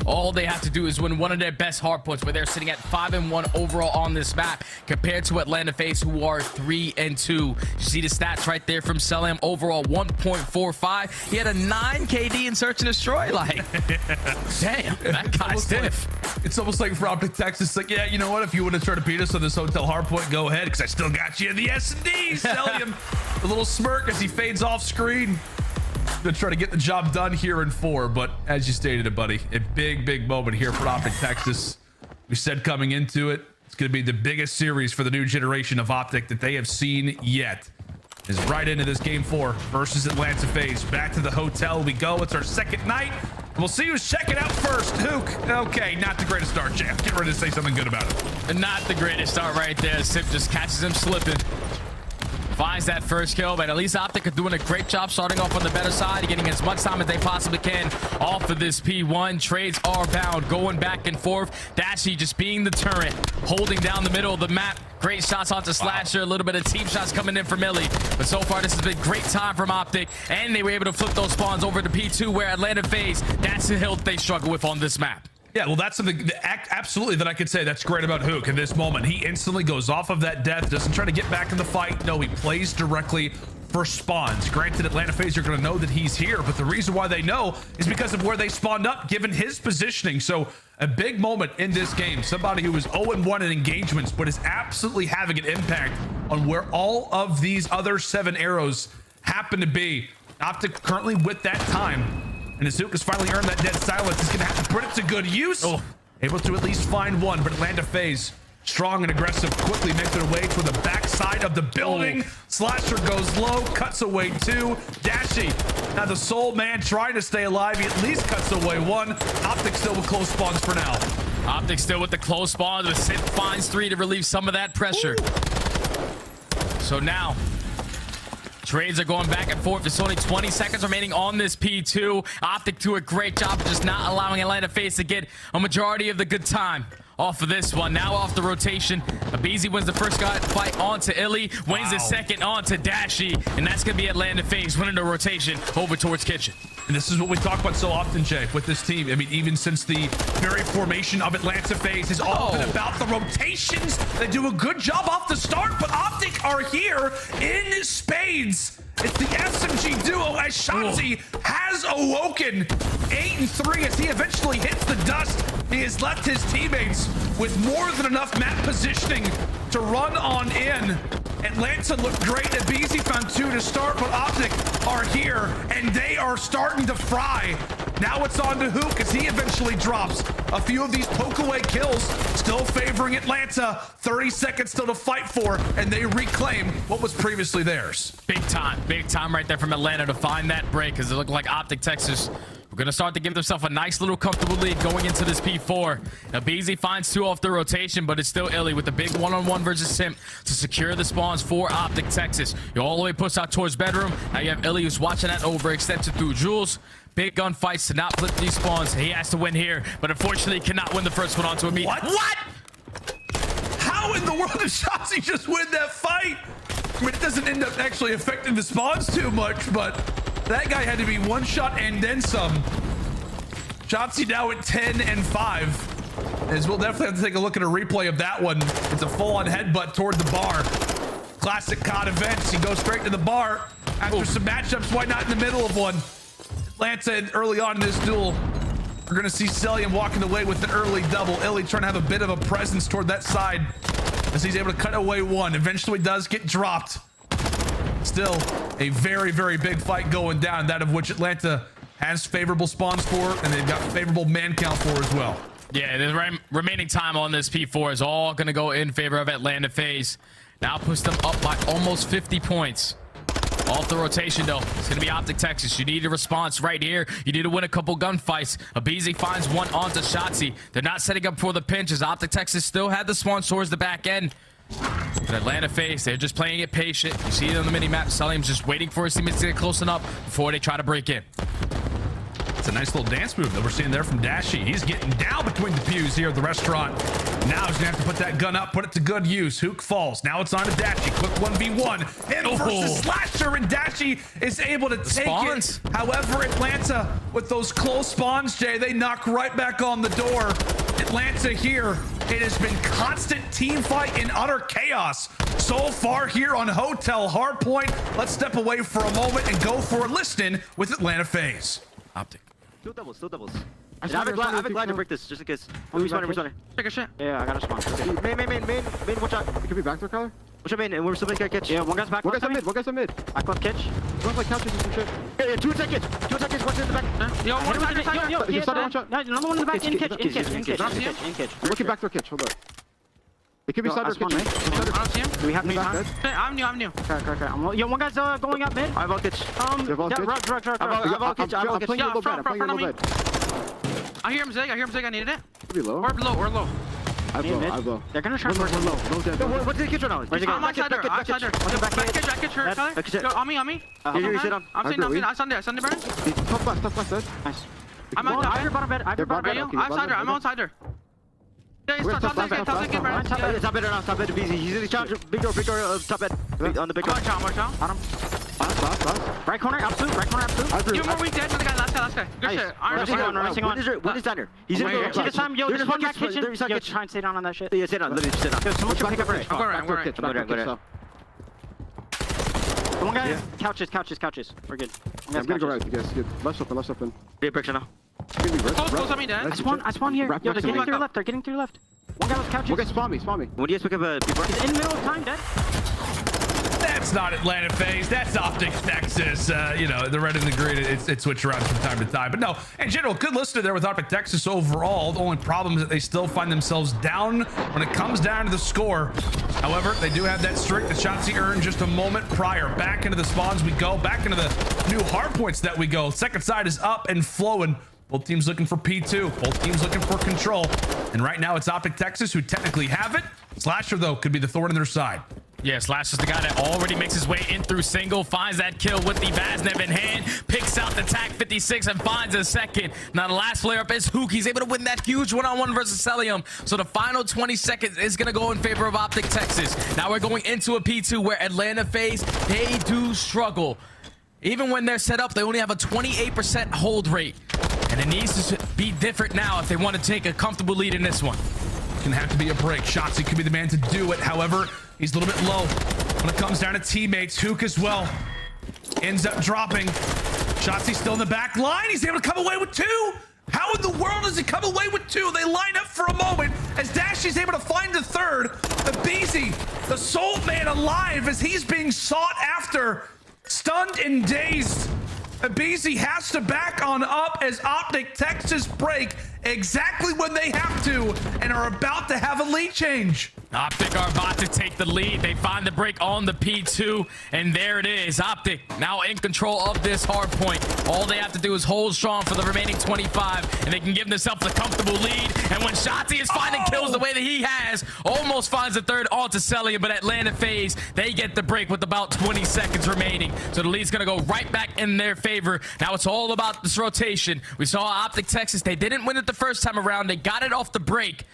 All they have to do is win one of their best hard points, where they're sitting at 5 and 1 overall on this map, compared to Atlanta FaZe, who are 3 and 2. You see the stats right there from Cellium. Overall 1.45. He had a 9 KD in Search and Destroy. Like, damn, that guy's stiff. It's almost like for OpTic Texas, like, yeah, you know what? If you want to try to beat us on this hotel hard point, go ahead, because I still got you in the S&D. Cellium, a little smirk as he fades off screen. Gonna try to get the job done here in 4, but as you stated it, buddy, a big moment here for OpTic Texas. We said coming into it, it's gonna be the biggest series for the new generation of OpTic that they have seen yet. Is right into this game 4 versus Atlanta FaZe. Back to the hotel we go. It's our second night. We'll see who's checking out first. Huke. Okay, not the greatest start, Jeff. Get ready to say something good about it. Not the greatest start right there. Simp just catches him slipping. Finds that first kill, but at least OpTic are doing a great job starting off on the better side, getting as much time as they possibly can off of this P1. Trades are bound, going back and forth. Dashie just being the turret, holding down the middle of the map. Great shots onto Slasher, a little bit of team shots coming in from iLLeY. But so far, this has been great time from OpTic, and they were able to flip those spawns over to P2, where Atlanta FaZe, that's the hill they struggle with on this map. Yeah, well, that's something absolutely that I could say that's great about Huke in this moment. He instantly goes off of that death, doesn't try to get back in the fight. No, he plays directly for spawns. Granted, Atlanta FaZe are going to know that he's here, but the reason why they know is because of where they spawned up, given his positioning. So a big moment in this game. Somebody who was 0-1 in engagements, but is absolutely having an impact on where all of these other 7 arrows happen to be. OpTic currently with that time. And as Huke has finally earned that dead silence, he's gonna have to put it to good use. Able to at least find one, but Atlanta FaZe, strong and aggressive, quickly make their way to the backside of the building. Slasher goes low, cuts away 2. Dashie, now the sole man trying to stay alive, he at least cuts away 1. OpTic still with close spawns for now. OpTic still with the close spawns, but Simp finds 3 to relieve some of that pressure. So now, trades are going back and forth. There's only 20 seconds remaining on this P2. OpTic do a great job of just not allowing Atlanta FaZe to get a majority of the good time off of this one. Now off the rotation, aBeZy wins the first fight onto iLLeY, wins the second onto Dashie, and that's going to be Atlanta FaZe winning the rotation over towards Kitchen. And this is what we talk about so often, Jay, with this team. I mean, even since the very formation of Atlanta FaZe has all been about the rotations. They do a good job off the start, but OpTic are here in spades. It's the SMG duo as Shotzzy has awoken 8 and 3 as he eventually hits the dust. He has left his teammates with more than enough map positioning to run on in. Atlanta looked great. aBeZy found 2 to start, but OpTic are here and they are starting to fry. Now it's on to Huke as he eventually drops a few of these poke away kills, still favoring Atlanta. 30 seconds still to fight for, and they reclaim what was previously theirs. Big time right there from Atlanta to find that break, because it looked like OpTic Texas were going to start to give themselves a nice little comfortable lead going into this P4. aBeZy finds 2 off the rotation, but it's still iLLeY with the big one-on-one versus Simp to secure the spawns for OpTic Texas. You all the way pushed out towards bedroom. Now you have iLLeY who's watching that overextension through Jules. Big gunfights to not flip these spawns. He has to win here, but unfortunately cannot win the first one onto aBeZy. What? How in the world did Shotzzy just win that fight? I mean, it doesn't end up actually affecting the spawns too much, but that guy had to be one shot and then some. Shotzzy now at 10 and 5. As we'll definitely have to take a look at a replay of that one. It's a full-on headbutt toward the bar. Classic COD events. He goes straight to the bar. After some matchups, why not in the middle of one? Atlanta early on in this duel. We're going to see Cellium walking away with an early double. iLLeY trying to have a bit of a presence toward that side as he's able to cut away one. Eventually does get dropped. Still a very, very big fight going down, that of which Atlanta has favorable spawns for, and they've got favorable man count for as well. Yeah, the remaining time on this P4 is all going to go in favor of Atlanta FaZe. Now push them up by almost 50 points. Off the rotation, though, it's going to be OpTic Texas. You need a response right here. You need to win a couple gunfights. aBeZy finds one onto Shotzzy. They're not setting up for the pinches. OpTic Texas still had the spawn towards the back end. But Atlanta FaZe, they're just playing it patient. You see it on the mini-map. Cellium's just waiting for his teammates to get close enough before they try to break in. It's a nice little dance move that we're seeing there from Dashy. He's getting down between the pews here at the restaurant. Now he's gonna have to put that gun up, put it to good use. Huke falls. Now it's on to Dashy. Quick 1v1. Him versus Slasher, and Dashy is able to take it. However, Atlanta, with those close spawns, Jay, they knock right back on the door. Atlanta here, it has been constant team fight and utter chaos so far here on Hotel Hardpoint. Let's step away for a moment and go for a listen with Atlanta FaZe. OpTic. Two doubles. I have a glide to break this just in case. Respawning. Take a shit. Yeah, I got a spawn. Okay. Main, watch out. It could be back there, Kyler. Watch out main, and we're still making a catch. Yeah, one guy's back. One guy's on mid. I caught catch. One like couches and some shit. Yeah, two attack catch. Watch in the back. Yo, one side. He's one shot. No, another one in the back. In catch. I'm looking back there, catch. Hold up. It could be side or kitchen. I don't see him. Do we have any time? I'm new. Okay. Yo, one guy's going up mid. I have all catch. Røkkr. I have all catch. I'm playing a little bad. I'm playing a little bad. I hear him zig. I needed it. Could be low. We're low. I blow. They're gonna try We're low. Low dead. What's the catch right now? I'm outside there. Back catch. Yo, on me. You sit on. I'm saying I stand there, Burn. Top left, dead. Nice. I'm outside bottom bed. I'm outside there. Yeah, he's top bed, Burn. Top bed now, top bed aBeZy. He's in the charge. Big door, top bed. On the big door. Watch out. On him. Right corner, absolute. You're more weak dead than the guy, last guy. Good shit. Racing on. When is down here? He's in the Take his time, yo, just one back kitchen. Yo, try and stay down on that shit. Yeah, sit down, literally sit down. Yo, someone should pick up bridge. Go around. One guy, couches. We're good. I'm gonna go right, yes, good. Left open. Be a brick now. Close on me, Dad. I spawn here. Yo, they're getting to your left. One guy was couches. Okay, spawn me. When do you guys pick up a before? He's in the middle of time, Dad. That's not Atlanta FaZe. That's OpTic Texas. You know, the red and the green, it switch around from time to time. But no, in general, good listener there with OpTic Texas overall. The only problem is that they still find themselves down when it comes down to the score. However, they do have that streak that Shotzzy earned just a moment prior. Back into the spawns we go. Back into the new hard points that we go. Second side is up and flowing. Both teams looking for P2. Both teams looking for control. And right now it's OpTic Texas who technically have it. Slasher, though, could be the thorn in their side. Yeah, Slasher's the guy that already makes his way in through single, finds that kill with the Vaznev in hand, picks out the TAC 56 and finds a second. Now the last player up is Huke. He's able to win that huge one-on-one versus Cellium. So the final 20 seconds is going to go in favor of OpTic Texas. Now we're going into a P2 where Atlanta FaZe, they do struggle. Even when they're set up, they only have a 28% hold rate. And it needs to be different now if they want to take a comfortable lead in this one. It's gonna have to be a break. Shotzzy could be the man to do it. However, he's a little bit low when it comes down to teammates. Huke as well ends up dropping. Shotzzy still in the back line. He's able to come away with two. How in the world does he come away with two? They line up for a moment as Dashy's able to find the third. aBeZy, the sole man alive as he's being sought after. Stunned and dazed. aBeZy has to back on up as OpTic Texas break exactly when they have to and are about to have a lead change. OpTic are about to take the lead. They find the break on the P2, and there it is. OpTic now in control of this hard point. All they have to do is hold strong for the remaining 25, and they can give themselves a comfortable lead. And when Shotzzy is finding kills the way that he has, almost finds the third onto Cellium, but Atlanta FaZe, they get the break with about 20 seconds remaining. So the lead's gonna go right back in their favor. Now it's all about this rotation. We saw OpTic Texas, they didn't win it the first time around. They got it off the break.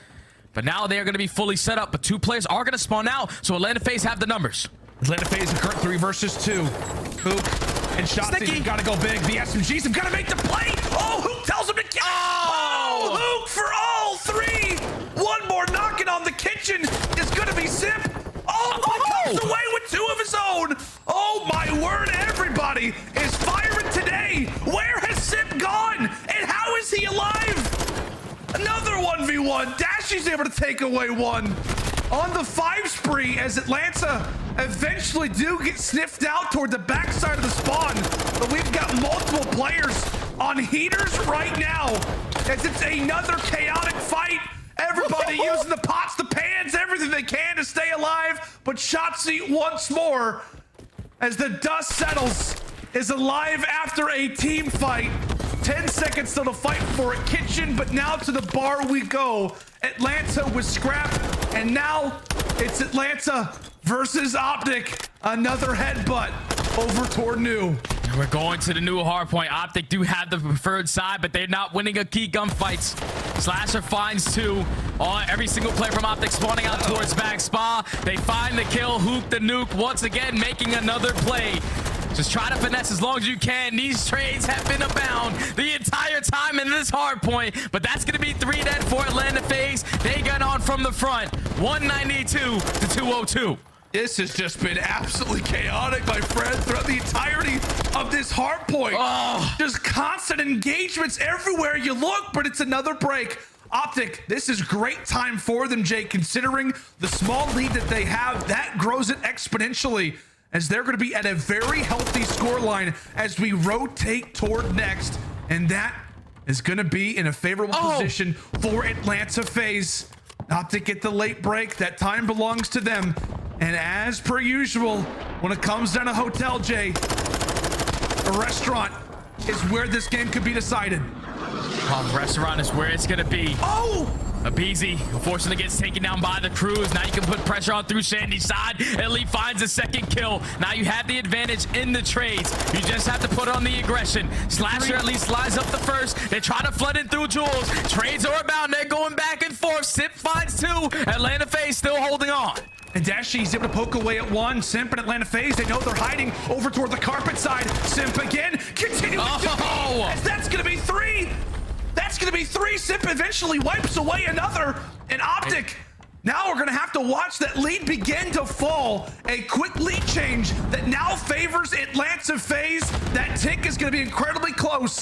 But now they are going to be fully set up. But two players are going to spawn out. So Atlanta FaZe have the numbers. Atlanta FaZe in current 3 versus 2. Huke and Shotzzy got to go big. The SMGs have got to make the play. Oh, Huke tells him to kill. Oh, Huke for all 3. One more knocking on the kitchen is going to be Simp. Oh, but he comes away with two of his own. Oh my word, everybody is firing today. Where has Simp gone? And how is he alive? Another 1v1. Dashy's able to take away one. On the 5 spree as Atlanta eventually do get sniffed out toward the backside of the spawn. But we've got multiple players on heaters right now as it's another chaotic fight. Everybody using the pots, the pans, everything they can to stay alive. But Shotzzy once more, as the dust settles, is alive after a team fight. 10 seconds till the fight for a kitchen, but now to the bar we go. Atlanta with Scrap, and now it's Atlanta versus OpTic. Another headbutt over toward New. And we're going to the new hard point. OpTic do have the preferred side, but they're not winning a key gunfights. Slasher finds 2 on every single player from OpTic spawning out towards back spa. They find the kill. Huke the nuke once again making another play. Just try to finesse as long as you can. These trades have been abound the entire time in this hard point, but that's going to be 3 dead for Atlanta FaZe. They got on from the front, 192 to 202. This has just been absolutely chaotic, my friend, throughout the entirety of this hard point. Oh. Just constant engagements everywhere you look, but it's another break. OpTic, this is great time for them, Jay, considering the small lead that they have. That grows it exponentially, as they're going to be at a very healthy scoreline as we rotate toward next. And that is going to be in a favorable position for Atlanta FaZe. OpTic get the late break. That time belongs to them. And as per usual, when it comes down to Hotel J, a restaurant is where this game could be decided. Restaurant is where it's going to be. Oh! aBeZy unfortunately gets taken down by the crews. Now you can put pressure on through Shandy's side. iLLeY finds a second kill. Now you have the advantage in the trades. You just have to put on the aggression. Slasher at least lines up the first. They try to flood in through Jules. Trades are abound. They're going back and forth. Simp finds 2. Atlanta FaZe still holding on. And Dashy's able to poke away at 1. Simp and Atlanta FaZe, they know they're hiding over toward the carpet side. Simp again, continuing to as that's going to be 3. That's going to be 3. Simp eventually wipes away another. And OpTic, now we're going to have to watch that lead begin to fall. A quick lead change that now favors Atlanta FaZe. That tick is going to be incredibly close.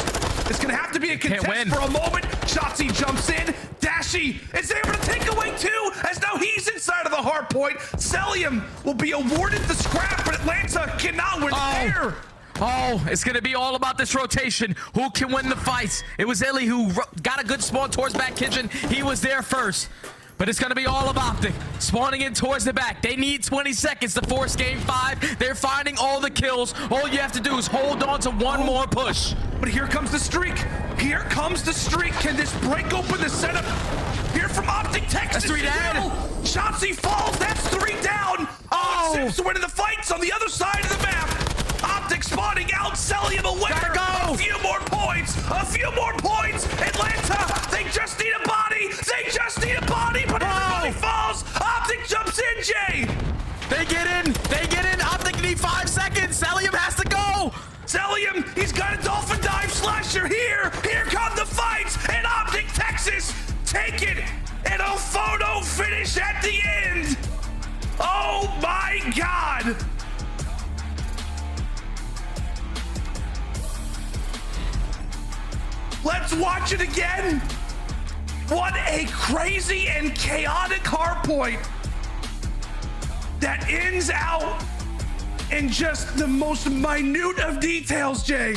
It's going to have to be a contest for a moment. Shotzzy jumps in. Dashy is able to take away 2 as now he's inside of the hard point. Cellium will be awarded the scrap, but Atlanta cannot win there. Oh, it's going to be all about this rotation. Who can win the fights? It was iLLeY who got a good spawn towards back kitchen. He was there first. But it's going to be all about OpTic spawning in towards the back. They need 20 seconds to force game 5. They're finding all the kills. All you have to do is hold on to one more push. But here comes the streak. Here comes the streak. Can this break open the setup? Here from OpTic Texas. That's 3 down. Shotzzy falls. That's 3 down. Oh, Simp's winning the fights on the other side of the map. OpTic spawning out. Cellium a winner. Go. A few more points. A few more points. Atlanta, they just need a body. They just need a body, but everybody falls. OpTic jumps in, Jay. They get in. They get in. OpTic need 5 seconds. Cellium has to go. Cellium, he's got a dolphin dive slasher here. Here come the fights, and OpTic Texas take it. And a photo finish at the end. Oh my God. Let's watch it again. What a crazy and chaotic hardpoint that ends out in just the most minute of details, Jay.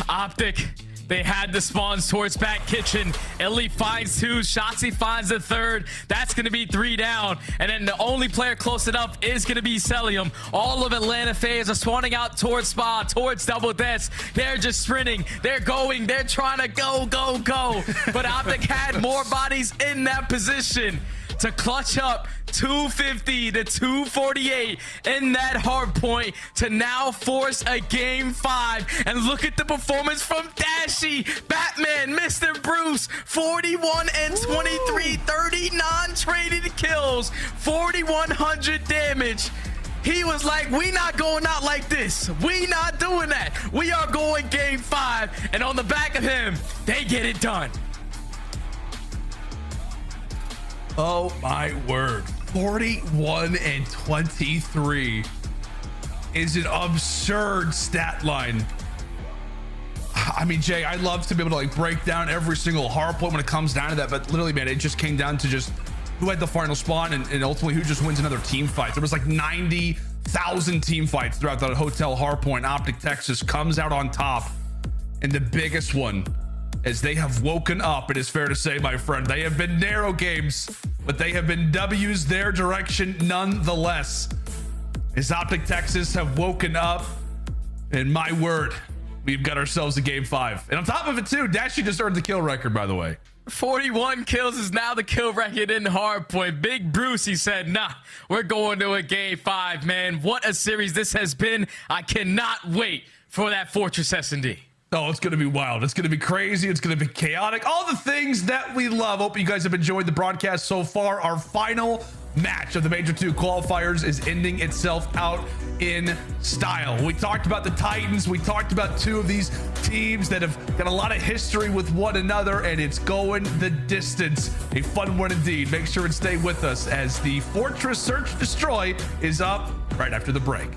OpTic, they had the spawns towards back kitchen. iLLeY finds 2. Shotzzy finds the 3rd. That's going to be 3 down. And then the only player close enough is going to be Cellium. All of Atlanta FaZe are spawning out towards spa, towards double deaths. They're just sprinting. They're going. They're trying to go, go, go. But OpTic had more bodies in that position to clutch up 250 to 248 in that hard point to now force a game 5. And look at the performance from Dashy, Batman, Mr. Bruce, 41 and 23, 39 traded kills, 4,100 damage. He was like, we not going out like this. We not doing that. We are going game 5. And on the back of him, they get it done. Oh my word. 41-23 is an absurd stat line. I mean, Jay, I'd love to be able to like break down every single hard point when it comes down to that, but literally, man, it just came down to just who had the final spawn and ultimately who just wins another team fight. There was like 90,000 team fights throughout the hotel hard point. OpTic Texas comes out on top, and the biggest one, as they have woken up, it is fair to say, my friend, they have been narrow games, but they have been W's their direction nonetheless. As OpTic Texas have woken up, and my word, we've got ourselves a game 5. And on top of it too, Dashy just earned the kill record, by the way. 41 kills is now the kill record in hardpoint. Big Bruce, he said, nah, we're going to a game 5, man. What a series this has been. I cannot wait for that Fortress S&D. Oh, it's going to be wild. It's going to be crazy. It's going to be chaotic. All the things that we love. Hope you guys have enjoyed the broadcast so far. Our final match of the Major II Qualifiers is ending itself out in style. We talked about the Titans. We talked about two of these teams that have got a lot of history with one another, and it's going the distance. A fun one indeed. Make sure and stay with us as the Fortress Search Destroy is up right after the break.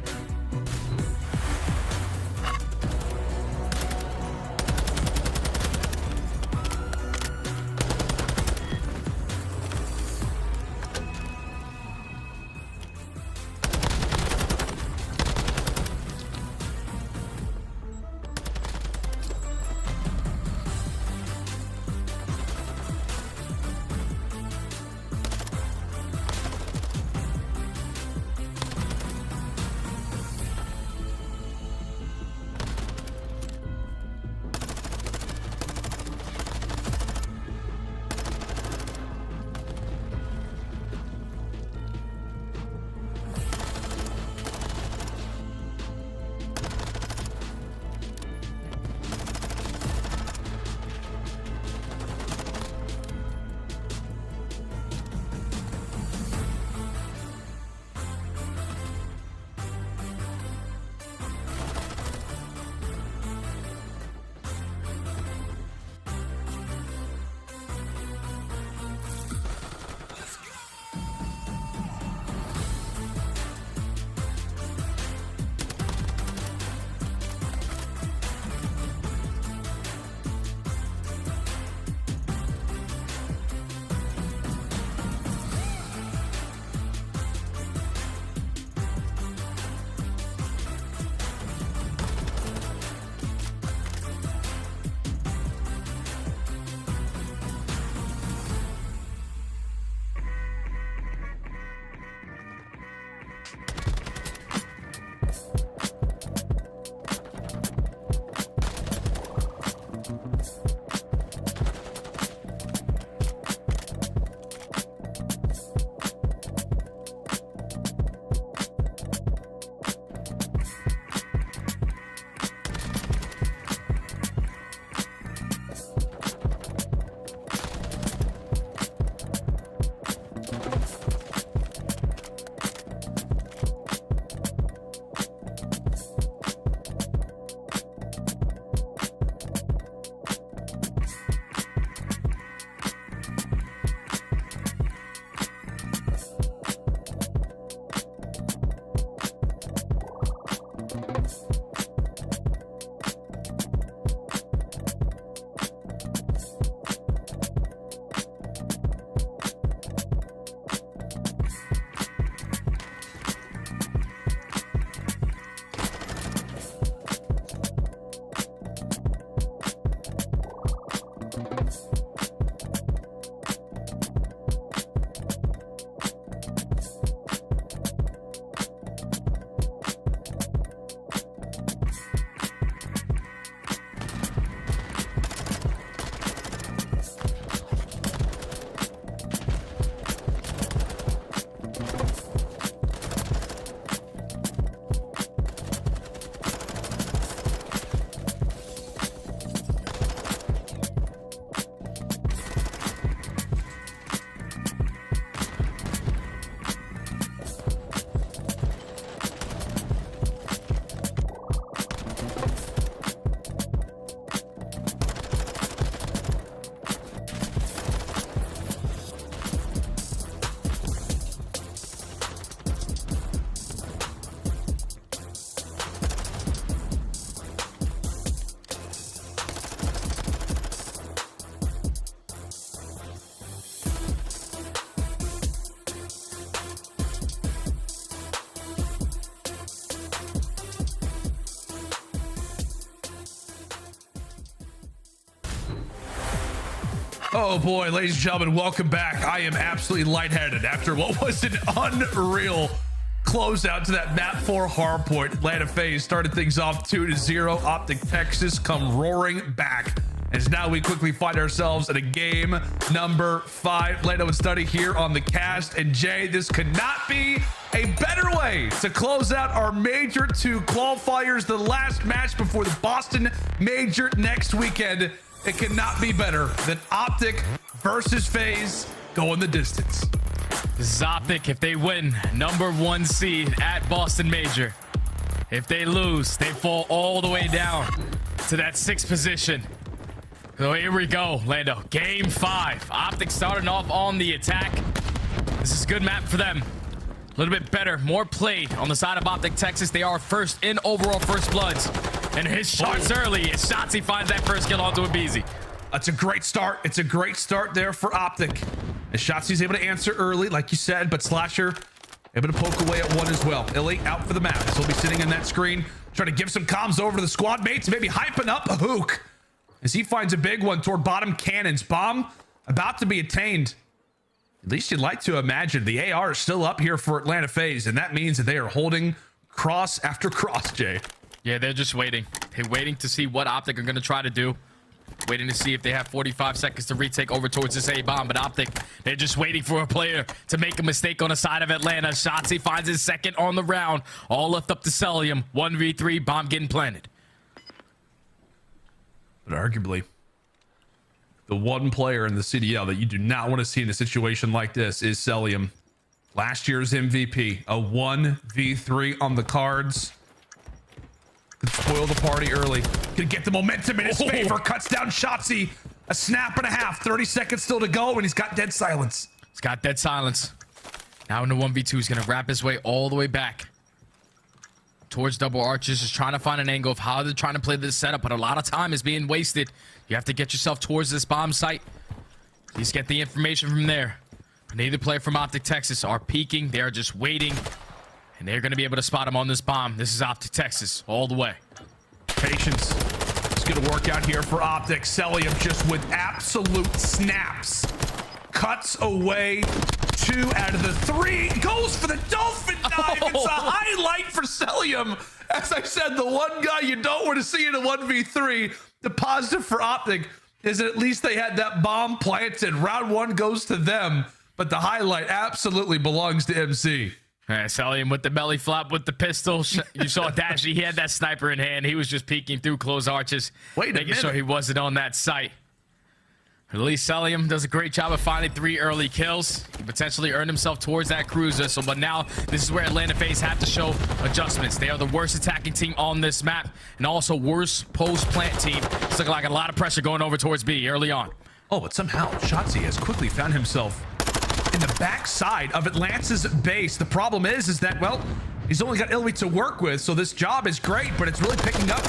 Oh boy, ladies and gentlemen, welcome back. I am absolutely lightheaded after what was an unreal closeout to that map 4 hardpoint. Atlanta FaZe started things off 2-0. OpTic Texas come roaring back. As now we quickly find ourselves at a game number 5. Atlanta would study here on the cast. And Jay, this could not be a better way to close out our Major II qualifiers, the last match before the Boston Major next weekend. It cannot be better than OpTic versus FaZe going the distance. This is OpTic. If they win, #1 seed at Boston Major. If they lose, they fall all the way down to that 6th position. So here we go, Lando. Game 5. OpTic starting off on the attack. This is a good map for them. A little bit better, more played on the side of OpTic Texas. They are first in overall first bloods. And his shots early as Shotzzy finds that first kill onto aBeZy. That's a great start. It's a great start there for OpTic. As Shotzzy's able to answer early, like you said, but Slasher able to poke away at 1 as well. iLLeY out for the map. So he'll be sitting in that screen, trying to give some comms over to the squad mates, maybe hyping up a Huke as he finds a big one toward bottom cannons. Bomb about to be attained. At least you'd like to imagine the AR is still up here for Atlanta FaZe, and that means that they are holding cross after cross, Jay. Yeah, they're just waiting. They're waiting to see what OpTic are going to try to do. Waiting to see if they have 45 seconds to retake over towards this A-bomb. But OpTic, they're just waiting for a player to make a mistake on the side of Atlanta. Shotzzy finds his 2nd on the round. All left up to Cellium. 1v3, bomb getting planted. But arguably, the one player in the CDL that you do not want to see in a situation like this is Cellium. Last year's MVP, a 1v3 on the cards. Could spoil the party early. Could get the momentum in his favor. Cuts down Shotzzy. A snap and a half. 30 seconds still to go, and he's got dead silence. He's got dead silence. Now into 1v2. He's going to wrap his way all the way back towards double arches. Just trying to find an angle of how they're trying to play this setup, but a lot of time is being wasted. You have to get yourself towards this bomb site. Just get the information from there. Neither player from OpTic Texas are peeking. They are just waiting. And they're going to be able to spot him on this bomb. This is OpTic Texas all the way. Patience. It's going to work out here for OpTic. Cellium just with absolute snaps. Cuts away 2 out of the 3. Goes for the dolphin dive. It's a highlight for Cellium. As I said, the one guy you don't want to see in a 1v3. The positive for OpTic is that at least they had that bomb planted. Round 1 goes to them. But the highlight absolutely belongs to MC. Cellium with the belly flop with the pistol. You saw Dashy. He had that sniper in hand. He was just peeking through closed arches, making sure he wasn't on that site. At least Cellium does a great job of finding 3 early kills. He potentially earned himself towards that cruiser. But now this is where Atlanta FaZe have to show adjustments. They are the worst attacking team on this map and also worst post-plant team. It's looking like a lot of pressure going over towards B early on. Oh, but somehow Shotzzy has quickly found himself in the backside of Atlanta's base. The problem is that, well, he's only got iLLeY to work with, so this job is great, but it's really picking up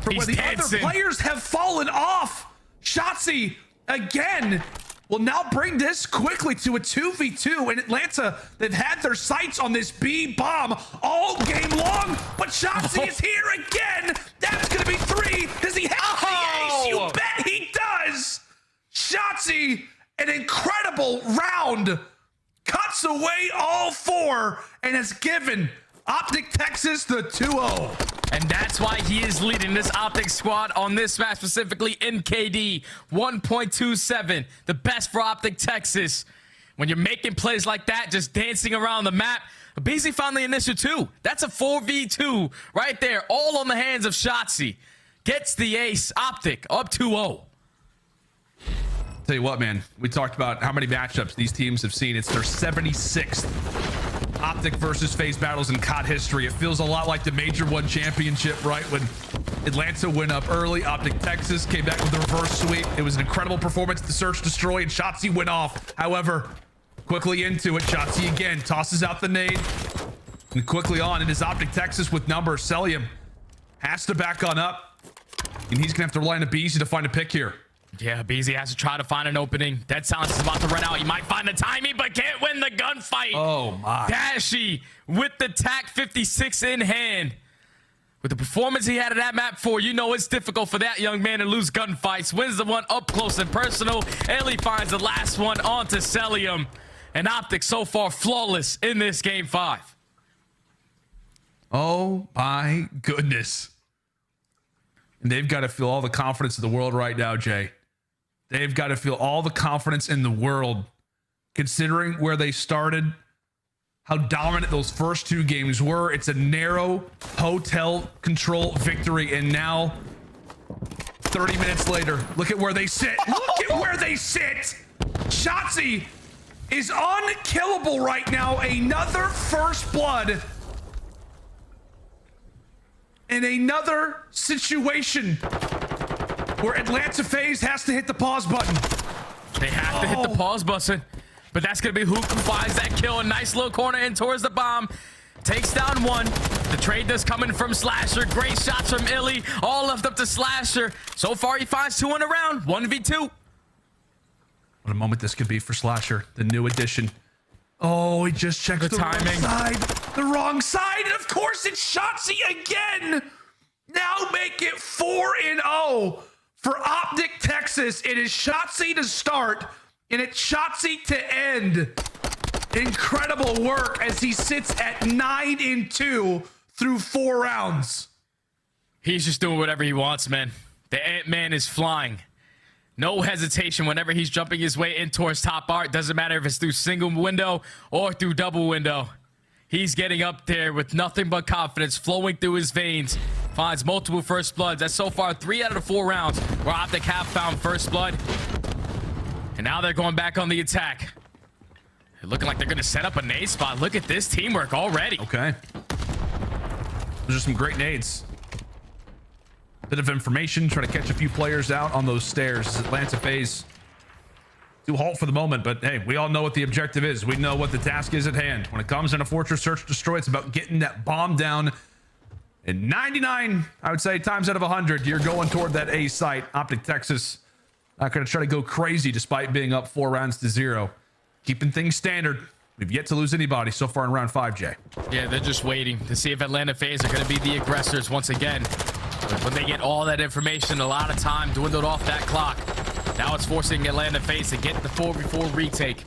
for where the other players have fallen off. Shotzzy, again, will now bring this quickly to a 2v2, and Atlanta, they've had their sights on this B bomb all game long, but Shotzzy is here again. That's going to be 3. Does he have the ace? You bet he does. Shotzzy, an incredible round, cuts away all 4 and has given OpTic Texas the 2-0. And that's why he is leading this OpTic squad on this match, specifically in KD 1.27, the best for OpTic Texas. When you're making plays like that, just dancing around the map, aBeZy found the initial 2. That's a 4v2 right there, all on the hands of Shotzzy. Gets the ace. OpTic up 2-0. Tell you what, man, we talked about how many matchups these teams have seen. It's their 76th OpTic versus FaZe battles in COD history. It feels a lot like the Major I championship, right? When Atlanta went up early, OpTic Texas came back with the reverse sweep. It was an incredible performance to search, destroy, and Shotzzy went off. However, quickly into it, Shotzzy again tosses out the nade. And quickly on, it is OpTic Texas with numbers. Cellium has to back on up. And he's going to have to rely on aBeZy to find a pick here. Yeah, aBeZy has to try to find an opening. Dead silence is about to run out. He might find the timing, but can't win the gunfight. Oh, my. Dashy with the TAC 56 in hand. With the performance he had at that map 4, you know it's difficult for that young man to lose gunfights. Wins the one up close and personal. aLLeY finds the last one onto Cellium. And OpTic so far flawless in this game 5. Oh my goodness. And they've got to feel all the confidence in the world right now, Jay. They've got to feel all the confidence in the world, considering where they started, how dominant those first 2 games were. It's a narrow hotel control victory. And now 30 minutes later, look at where they sit. Look at where they sit. Shotzzy is unkillable right now. Another first blood in another situation where Atlanta FaZe has to hit the pause button. They have to hit the pause button. But that's going to be Huke who finds that kill. A nice little corner in towards the bomb. Takes down 1. The trade does come in from Slasher. Great shots from iLLeY. All left up to Slasher. So far, he finds 2 in a round. 1v2. What a moment this could be for Slasher, the new addition. Oh, he just checked the timing. Wrong side. The wrong side. And of course, it's Shotzzy again. Now make it 4-0 for OpTic Texas. It is Shotzzy to start, and it's Shotzzy to end. Incredible work as he sits at 9-2 through 4 rounds. He's just doing whatever he wants, man. The Ant-Man is flying. No hesitation whenever he's jumping his way in towards top art. Doesn't matter if it's through single window or through double window. He's getting up there with nothing but confidence flowing through his veins. Finds multiple first bloods. That's so far 3 out of the 4 rounds where OpTic have found first blood. And now they're going back on the attack. They're looking like they're going to set up a nade spot. Look at this teamwork already. Okay. Those are some great nades. Bit of information, try to catch a few players out on those stairs. Atlanta FaZe to halt for the moment, but hey, we all know what the objective is. We know what the task is at hand. When it comes in a Fortress Search Destroy, it's about getting that bomb down. And 99, I would say, times out of 100, you're going toward that A site. OpTic Texas not going to try to go crazy despite being up 4 rounds to 0. Keeping things standard. We've yet to lose anybody so far in round 5, Jay. Yeah, they're just waiting to see if Atlanta FaZe are going to be the aggressors once again. When they get all that information, a lot of time dwindled off that clock. Now it's forcing Atlanta FaZe to get the 4v4 retake.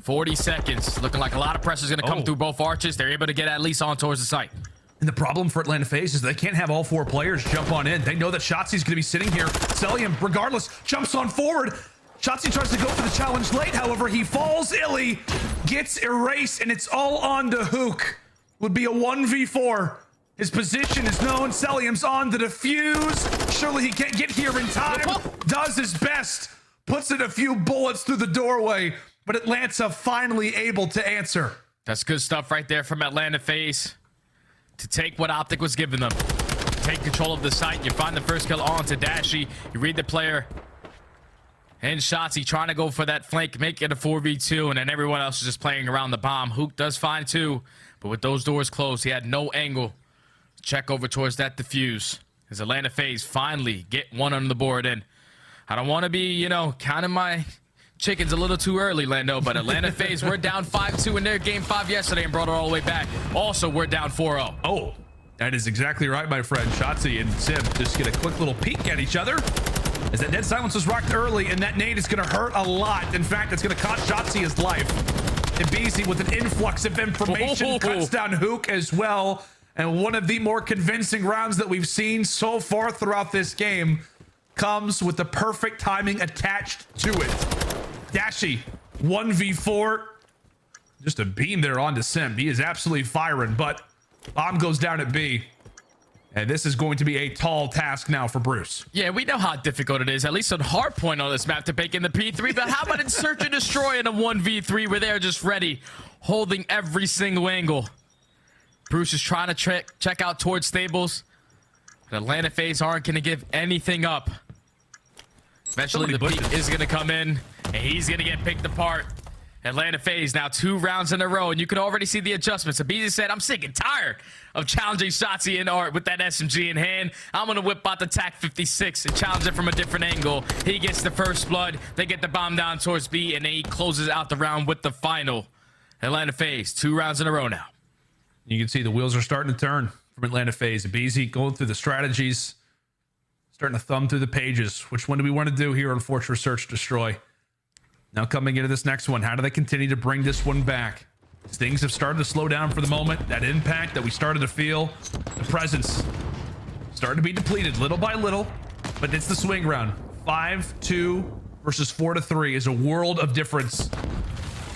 40 seconds. Looking like a lot of pressure is going to come through both arches. They're able to get at least on towards the site. And the problem for Atlanta FaZe is they can't have all 4 players jump on in. They know that Shotzzy's going to be sitting here. Cellium, regardless, jumps on forward. Shotzzy tries to go for the challenge late. However, he falls. iLLeY gets erased, and it's all on to Huke. Would be a 1v4. His position is known. Cellium's on the defuse. Surely he can't get here in time. Does his best. Puts in a few bullets through the doorway. But Atlanta finally able to answer. That's good stuff right there from Atlanta FaZe. To take what OpTic was giving them. Take control of the site. You find the first kill on to Dashy. You read the player. And Shotzzy trying to go for that flank. Make it a 4v2. And then everyone else is just playing around the bomb. Huke does find 2. But with those doors closed, he had no angle. Check over towards that defuse. As Atlanta FaZe finally get 1 on the board. And I don't want to be, you know, counting my chickens a little too early, Lando, but Atlanta FaZe were down 5-2 in their game 5 yesterday and brought it all the way back. Also, we're down 4-0. Oh, that is exactly right, my friend. Shotzzy and Simp just get a quick little peek at each other as that dead silence was rocked early, and that nade is going to hurt a lot. In fact, it's going to cost Shotzzy his life. aBeZy with an influx of information cuts down Huke as well. And one of the more convincing rounds that we've seen so far throughout this game comes with the perfect timing attached to it. Dashy, 1v4. Just a beam there onto Simp. He is absolutely firing, but bomb goes down at B. And this is going to be a tall task now for Bruce. Yeah, we know how difficult it is, at least on hard point on this map, to bake in the P3. But how about in Search and Destroy in a 1v3 where they're just ready, holding every single angle? Bruce is trying to check out towards stables. The Atlanta FaZe aren't going to give anything up. Eventually, the peak is going to come in, and he's going to get picked apart. Atlanta FaZe now 2 rounds in a row, and you can already see the adjustments. aBeZy said, I'm sick and tired of challenging Shotzzy in art with that SMG in hand. I'm going to whip out the TAC 56 and challenge it from a different angle. He gets the first blood. They get the bomb down towards B, and then he closes out the round with the final. Atlanta FaZe, 2 rounds in a row now. You can see the wheels are starting to turn from Atlanta FaZe. aBeZy going through the strategies, starting to thumb through the pages. Which one do we want to do here on Fortress Search Destroy? Now coming into this next one, how do they continue to bring this one back? Things have started to slow down for the moment. That impact that we started to feel, the presence starting to be depleted little by little, but it's the swing round. 5-2 versus 4-3 is a world of difference.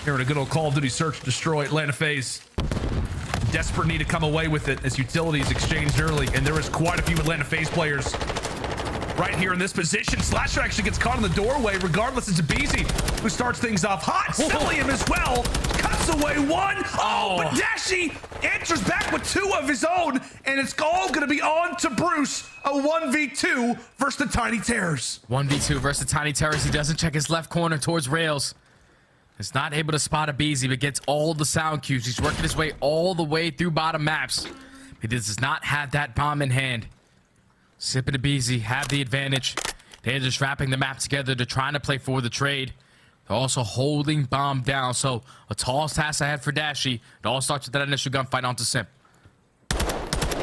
Here in a good old Call of Duty Search Destroy, Atlanta FaZe desperate need to come away with it as utilities exchanged early, and there is quite a few Atlanta FaZe players right here in this position. Slasher actually gets caught in the doorway. Regardless, it's aBeZy who starts things off hot. Cellium as well cuts away one. But Dashy answers back with 2 of his own, and it's all going to be on to Bruce. A 1v2 versus the Tiny Terrors. 1v2 versus the Tiny Terrors. He doesn't check his left corner towards rails. He's not able to spot aBeZy, but gets all the sound cues. He's working his way all the way through bottom maps. He does not have that bomb in hand. Simp and aBeZy have the advantage. They're just wrapping the map together. They're trying to play for the trade. They're also holding bomb down. So a tall task ahead for Dashy. It all starts with that initial gunfight onto Simp.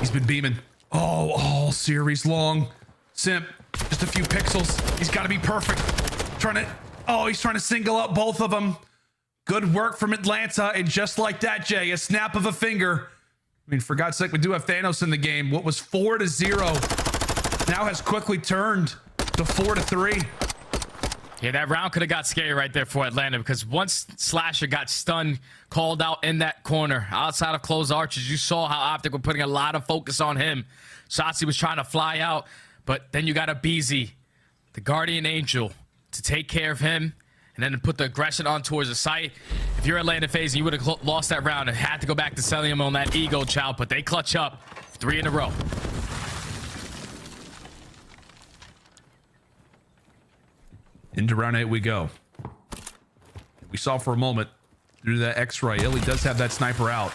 He's been beaming. All series long. Simp, just a few pixels. He's got to be perfect. He's trying to single out both of them. Good work from Atlanta. And just like that, Jay, a snap of a finger. I mean, for God's sake, we do have Thanos in the game. What was 4-0 now has quickly turned to 4-3. Yeah, that round could have got scary right there for Atlanta, because once Slasher got stunned, called out in that corner, outside of closed arches, you saw how OpTic were putting a lot of focus on him. Shotzzy was trying to fly out, but then you got aBeZy, the guardian angel, to take care of him, and then to put the aggression on towards the site. If you're Atlanta FaZe, you would have lost that round and had to go back to Cellium on that ego chow, but they clutch up 3 in a row. Into round 8 we go. We saw for a moment through that X-ray, iLLeY does have that sniper out.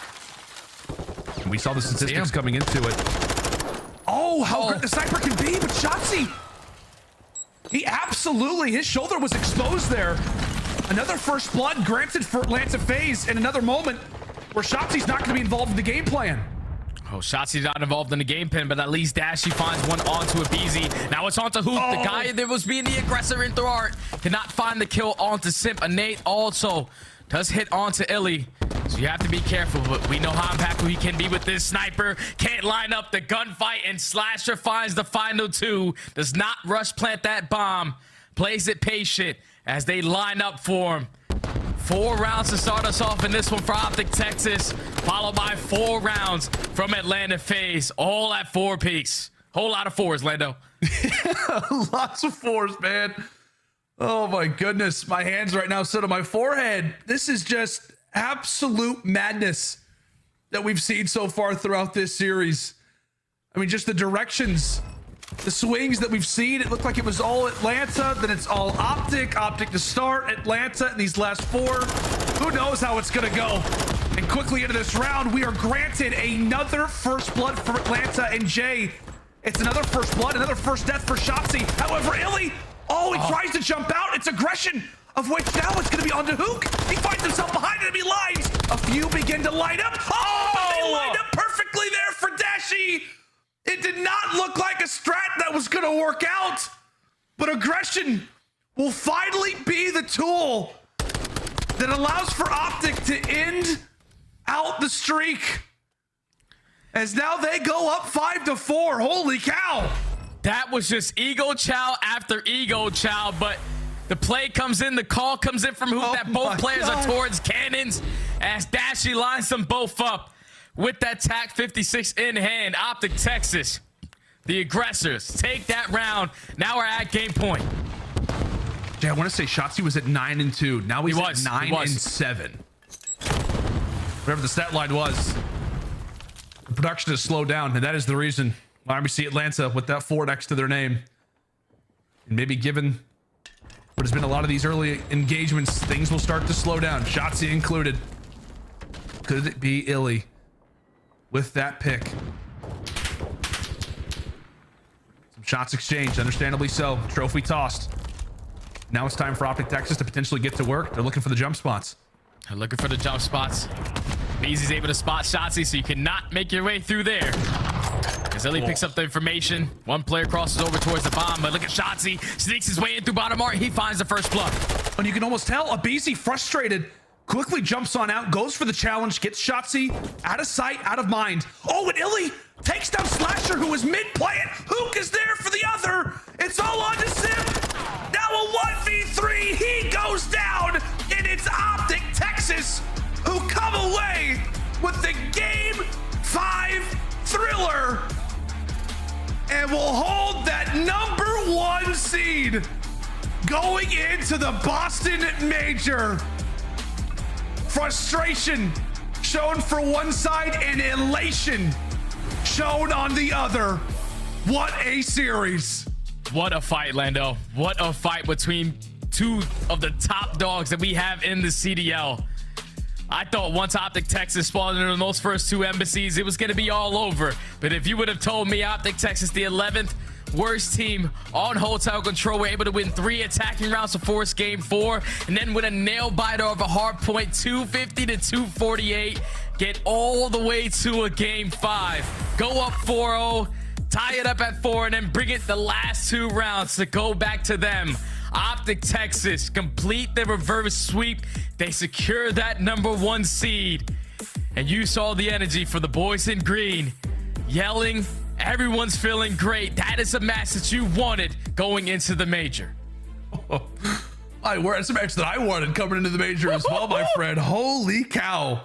And we saw the statistics coming into it. How good the sniper can be, but Shotzzy, he absolutely, his shoulder was exposed there. Another first blood granted for Atlanta FaZe in another moment where Shotzy's not going to be involved in the game plan. Shotzzy's not involved in the game pin, but at least Dashy finds one onto aBeZy. Now it's onto Huke, the guy that was being the aggressor in Throart. Cannot find the kill onto Simp. A nade also does hit onto iLLeY. So you have to be careful, but we know how impactful he can be with this sniper. Can't line up the gunfight, and Slasher finds the final 2. Does not rush plant that bomb. Plays it patient as they line up for him. 4 rounds to start us off in this one for OpTic Texas, followed by 4 rounds from Atlanta FaZe, all at 4 apiece. Whole lot of 4s, Lando. Lots of 4s, man. Oh my goodness. My hands right now sit on my forehead. This is just absolute madness that we've seen so far throughout this series. I mean, just the directions, the swings that we've seen. It looked like it was all Atlanta, then it's all OpTic to start, Atlanta in these last 4. Who knows how it's gonna go? And quickly into this round, we are granted another first blood for Atlanta, and Jay, it's another first blood, another first death for Shotzzy. However, iLLeY, he tries to jump out. It's aggression, of which now it's gonna be onto Huke. He finds himself behind enemy lines. A few begin to light up. They lined up perfectly there for Dashy. It did not look like a strat that was going to work out, but aggression will finally be the tool that allows for OpTic to end out the streak, as now they go up 5-4. Holy cow. That was just ego chow after ego chow, but the play comes in, the call comes in from Huke that both players are towards cannons as Dashy lines them both up. With that TAC 56 in hand, OpTic Texas, the aggressors, take that round. Now we're at game point. Yeah, I want to say Shotzzy was at 9-2. Now he's at 9-7. Whatever the stat line was, the production has slowed down, and that is the reason why we see Atlanta with that 4 next to their name. And maybe given what has been a lot of these early engagements, things will start to slow down, Shotzzy included. Could it be iLLeY with that pick? Some shots exchanged, understandably so. Trophy tossed. Now it's time for OpTic Texas to potentially get to work. They're looking for the jump spots. They're looking for the jump spots. aBeZy's able to spot Shotzzy, so you cannot make your way through there. As iLLeY picks up the information, one player crosses over towards the bomb, but look at Shotzzy, sneaks his way in through bottom art, he finds the first blood. And you can almost tell aBeZy frustrated, quickly jumps on out, goes for the challenge, gets Shotzzy out of sight, out of mind. Oh, and iLLeY takes down Slasher, who was mid-play it. Huke is there for the other. It's all on to Simp. Now a 1v3, he goes down, and it's OpTic Texas who come away with the Game 5 thriller and will hold that #1 seed going into the Boston Major. Frustration shown for one side and elation shown on the other. What a series. What a fight, Lando. What a fight between two of the top dogs that we have in the CDL. I thought once OpTic Texas spawned into those first two embassies, it was going to be all over. But if you would have told me OpTic Texas, the 11th worst team on hotel control, were able to win 3 attacking rounds to force game 4, and then win a nail biter of a hard point, 250 to 248, get all the way to a game 5, go up 4-0, tie it up at 4, and then bring it the last 2 rounds to go back to them. OpTic Texas complete the reverse sweep. They secure that #1 seed. And you saw the energy for the boys in green, yelling, everyone's feeling great. That is a match that you wanted going into the major. It's a match that I wanted coming into the major as well, my friend. Holy cow.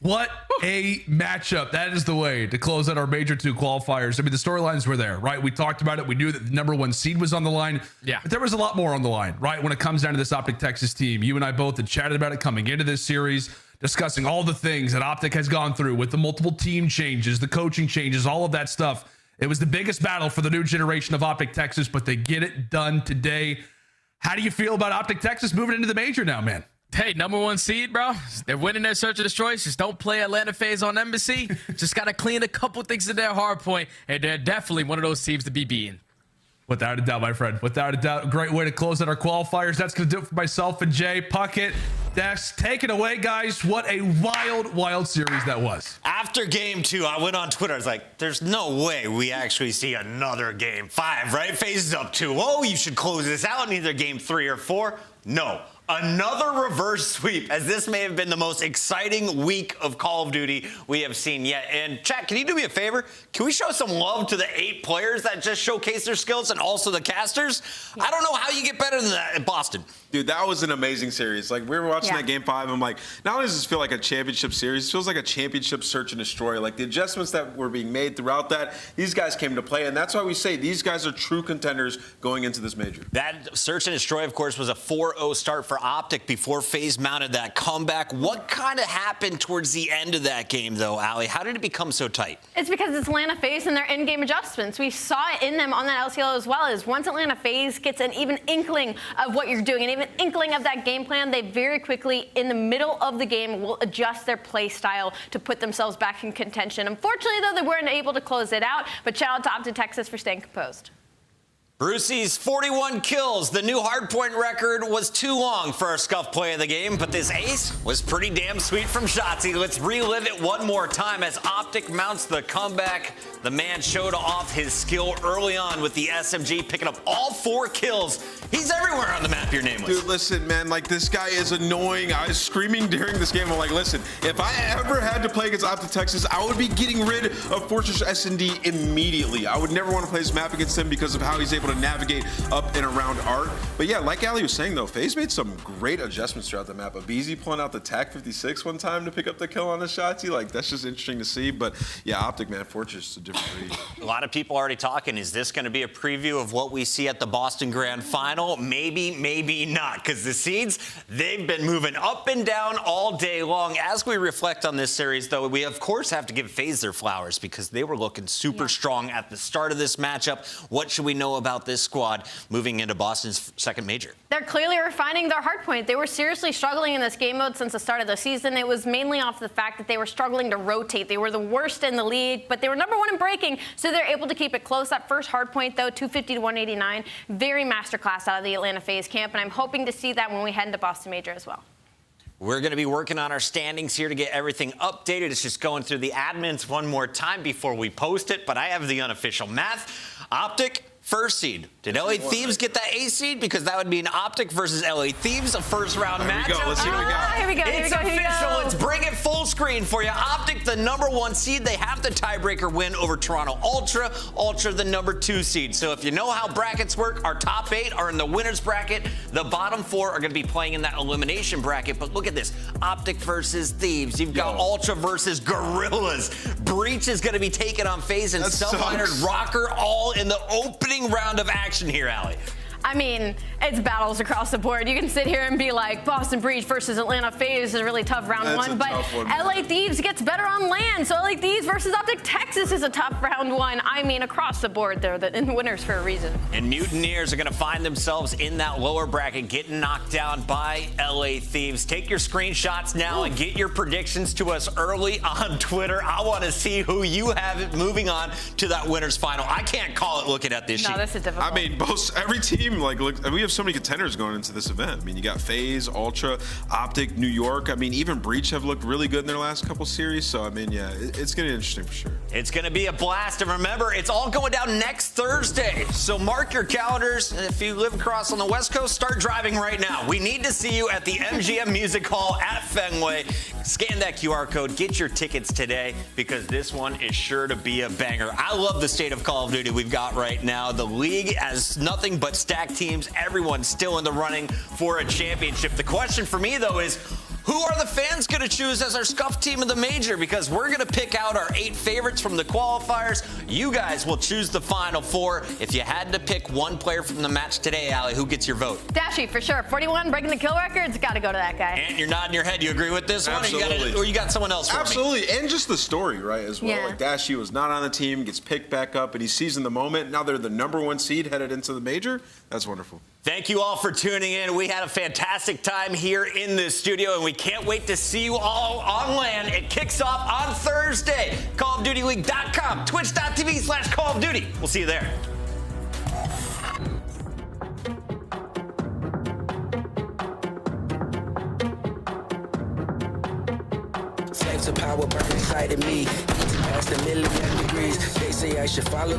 What a matchup. That is the way to close out our Major II qualifiers. I mean, the storylines were there, right? We talked about it. We knew that the #1 seed was on the line. Yeah. But there was a lot more on the line, right? When it comes down to this OpTic Texas team, you and I both had chatted about it coming into this series, discussing all the things that OpTic has gone through with the multiple team changes, the coaching changes, all of that stuff. It was the biggest battle for the new generation of OpTic Texas, but they get it done today. How do you feel about OpTic Texas moving into the major now, man? Hey, #1 seed, bro. They're winning their search and destroy. Just don't play Atlanta FaZe on Embassy. Just got to clean a couple things in their hard point, and they're definitely one of those teams to be beaten. Without a doubt, my friend. Without a doubt. Great way to close out our qualifiers. That's going to do it for myself and Jay. Puckett, Dex, take it away, guys. What a wild, wild series that was. After game 2, I went on Twitter. I was like, there's no way we actually see another game 5, right? FaZe is up 2-0. You should close this out in either game 3 or 4. No. Another reverse sweep, as this may have been the most exciting week of Call of Duty we have seen yet. And chat, can you do me a favor? Can we show some love to the 8 players that just showcased their skills, and also the casters? I don't know how you get better than that in Boston. Dude, that was an amazing series. Like, we were watching that game 5, I'm like, not only does this feel like a championship series, it feels like a championship search and destroy. Like, the adjustments that were being made throughout that, these guys came to play, and that's why we say these guys are true contenders going into this major. That search and destroy, of course, was a 4-0 start for OpTic before FaZe mounted that comeback. What kind of happened towards the end of that game, though, aLLeY? How did it become so tight? It's because it's Atlanta FaZe and their in-game adjustments. We saw it in them on that LCL as well. As once Atlanta FaZe gets an even inkling of what you're doing, an even inkling of that game plan, they very quickly, in the middle of the game, will adjust their play style to put themselves back in contention. Unfortunately, though, they weren't able to close it out, but shout out to OpTic Texas for staying composed. Brucey's 41 kills. The new hardpoint record was too long for our scuff play of the game, but this ace was pretty damn sweet from Shotzzy. Let's relive it one more time as OpTic mounts the comeback. The man showed off his skill early on with the SMG, picking up all 4 kills. He's everywhere on the map, your name was. Dude, listen, man, like, this guy is annoying. I was screaming during this game. I'm like, listen, if I ever had to play against OpTic Texas, I would be getting rid of Fortress S&D immediately. I would never want to play this map against him because of how he's able to navigate up and around art. But yeah, like aLLeY was saying, though, FaZe made some great adjustments throughout the map. aBeZy pulling out the TAC 56 one time to pick up the kill on the Shotzzy. Like, that's just interesting to see. But yeah, OpTic, man, Fortress is a different breed. A lot of people already talking. Is this going to be a preview of what we see at the Boston Grand Final? Maybe, maybe not, because the seeds, they've been moving up and down all day long. As we reflect on this series, though, we of course have to give FaZe their flowers because they were looking super strong at the start of this matchup. What should we know about this squad moving into Boston's second major? They're clearly refining their hard point. They were seriously struggling in this game mode since the start of the season. It was mainly off the fact that they were struggling to rotate. They were the worst in the league, but they were #1 in breaking, so they're able to keep it close. That first hard point, though, 250 to 189, very masterclass out of the Atlanta FaZe camp, and I'm hoping to see that when we head into Boston Major as well. We're going to be working on our standings here to get everything updated. It's just going through the admins one more time before we post it, but I have the unofficial math. OpTic, first seed. Did LA Thieves get that A seed? Because that would be an OpTic versus LA Thieves, a first-round match. Let's see what we got. Here we go. It's official. Let's bring it full screen for you. OpTic, the #1 seed. They have the tiebreaker win over Toronto Ultra. Ultra, the #2 seed. So if you know how brackets work, our top 8 are in the winner's bracket. The bottom 4 are going to be playing in that elimination bracket. But look at this. OpTic versus Thieves. You've got Ultra versus Guerrillas. Breach is going to be taking on FaZe and Subliners, Røkkr, all in the opening round of action here, aLLeY. I mean, it's battles across the board. You can sit here and be like, Boston Breach versus Atlanta FaZe is a really tough round one, but LA Thieves gets better on land. So LA Thieves versus OpTic Texas is a tough round one. I mean, across the board, they're the winners for a reason. And Mutineers are going to find themselves in that lower bracket, getting knocked down by LA Thieves. Take your screenshots now and get your predictions to us early on Twitter. I want to see who you have it moving on to that winner's final. I can't call it looking at this sheet. No, this is difficult. I mean, every team, like, look, we have so many contenders going into this event. I mean, you got FaZe, Ultra, OpTic, New York. I mean, even Breach have looked really good in their last couple series. So, I mean, yeah, it's going to be interesting for sure. It's going to be a blast. And remember, it's all going down next Thursday. So mark your calendars. And if you live across on the West Coast, start driving right now. We need to see you at the MGM Music Hall at Fenway. Scan that QR code. Get your tickets today because this one is sure to be a banger. I love the state of Call of Duty we've got right now. The league has nothing but stacked teams. Everyone's still in the running for a championship. The question for me, though, is who are the fans going to choose as our scuff team of the major? Because we're going to pick out our 8 favorites from the qualifiers. You guys will choose the final 4. If you had to pick one player from the match today, aLLeY, who gets your vote? Dashy, for sure. 41, breaking the kill records. Got to go to that guy. And you're nodding your head. You agree with this Absolutely. one? Or you got someone else for Absolutely. me? And just the story, right, as well. Yeah. Like, Dashy was not on the team, gets picked back up, and he sees in the moment. Now they're the #1 seed headed into the major. That's wonderful. Thank you all for tuning in. We had a fantastic time here in this studio, and we can't wait to see you all on land. It kicks off on Thursday. CallOfDutyLeague.com, Twitch.tv/Call of Duty. We'll see you there. Flames of power burn inside of me. Past 1,000,000 degrees. They say I should follow.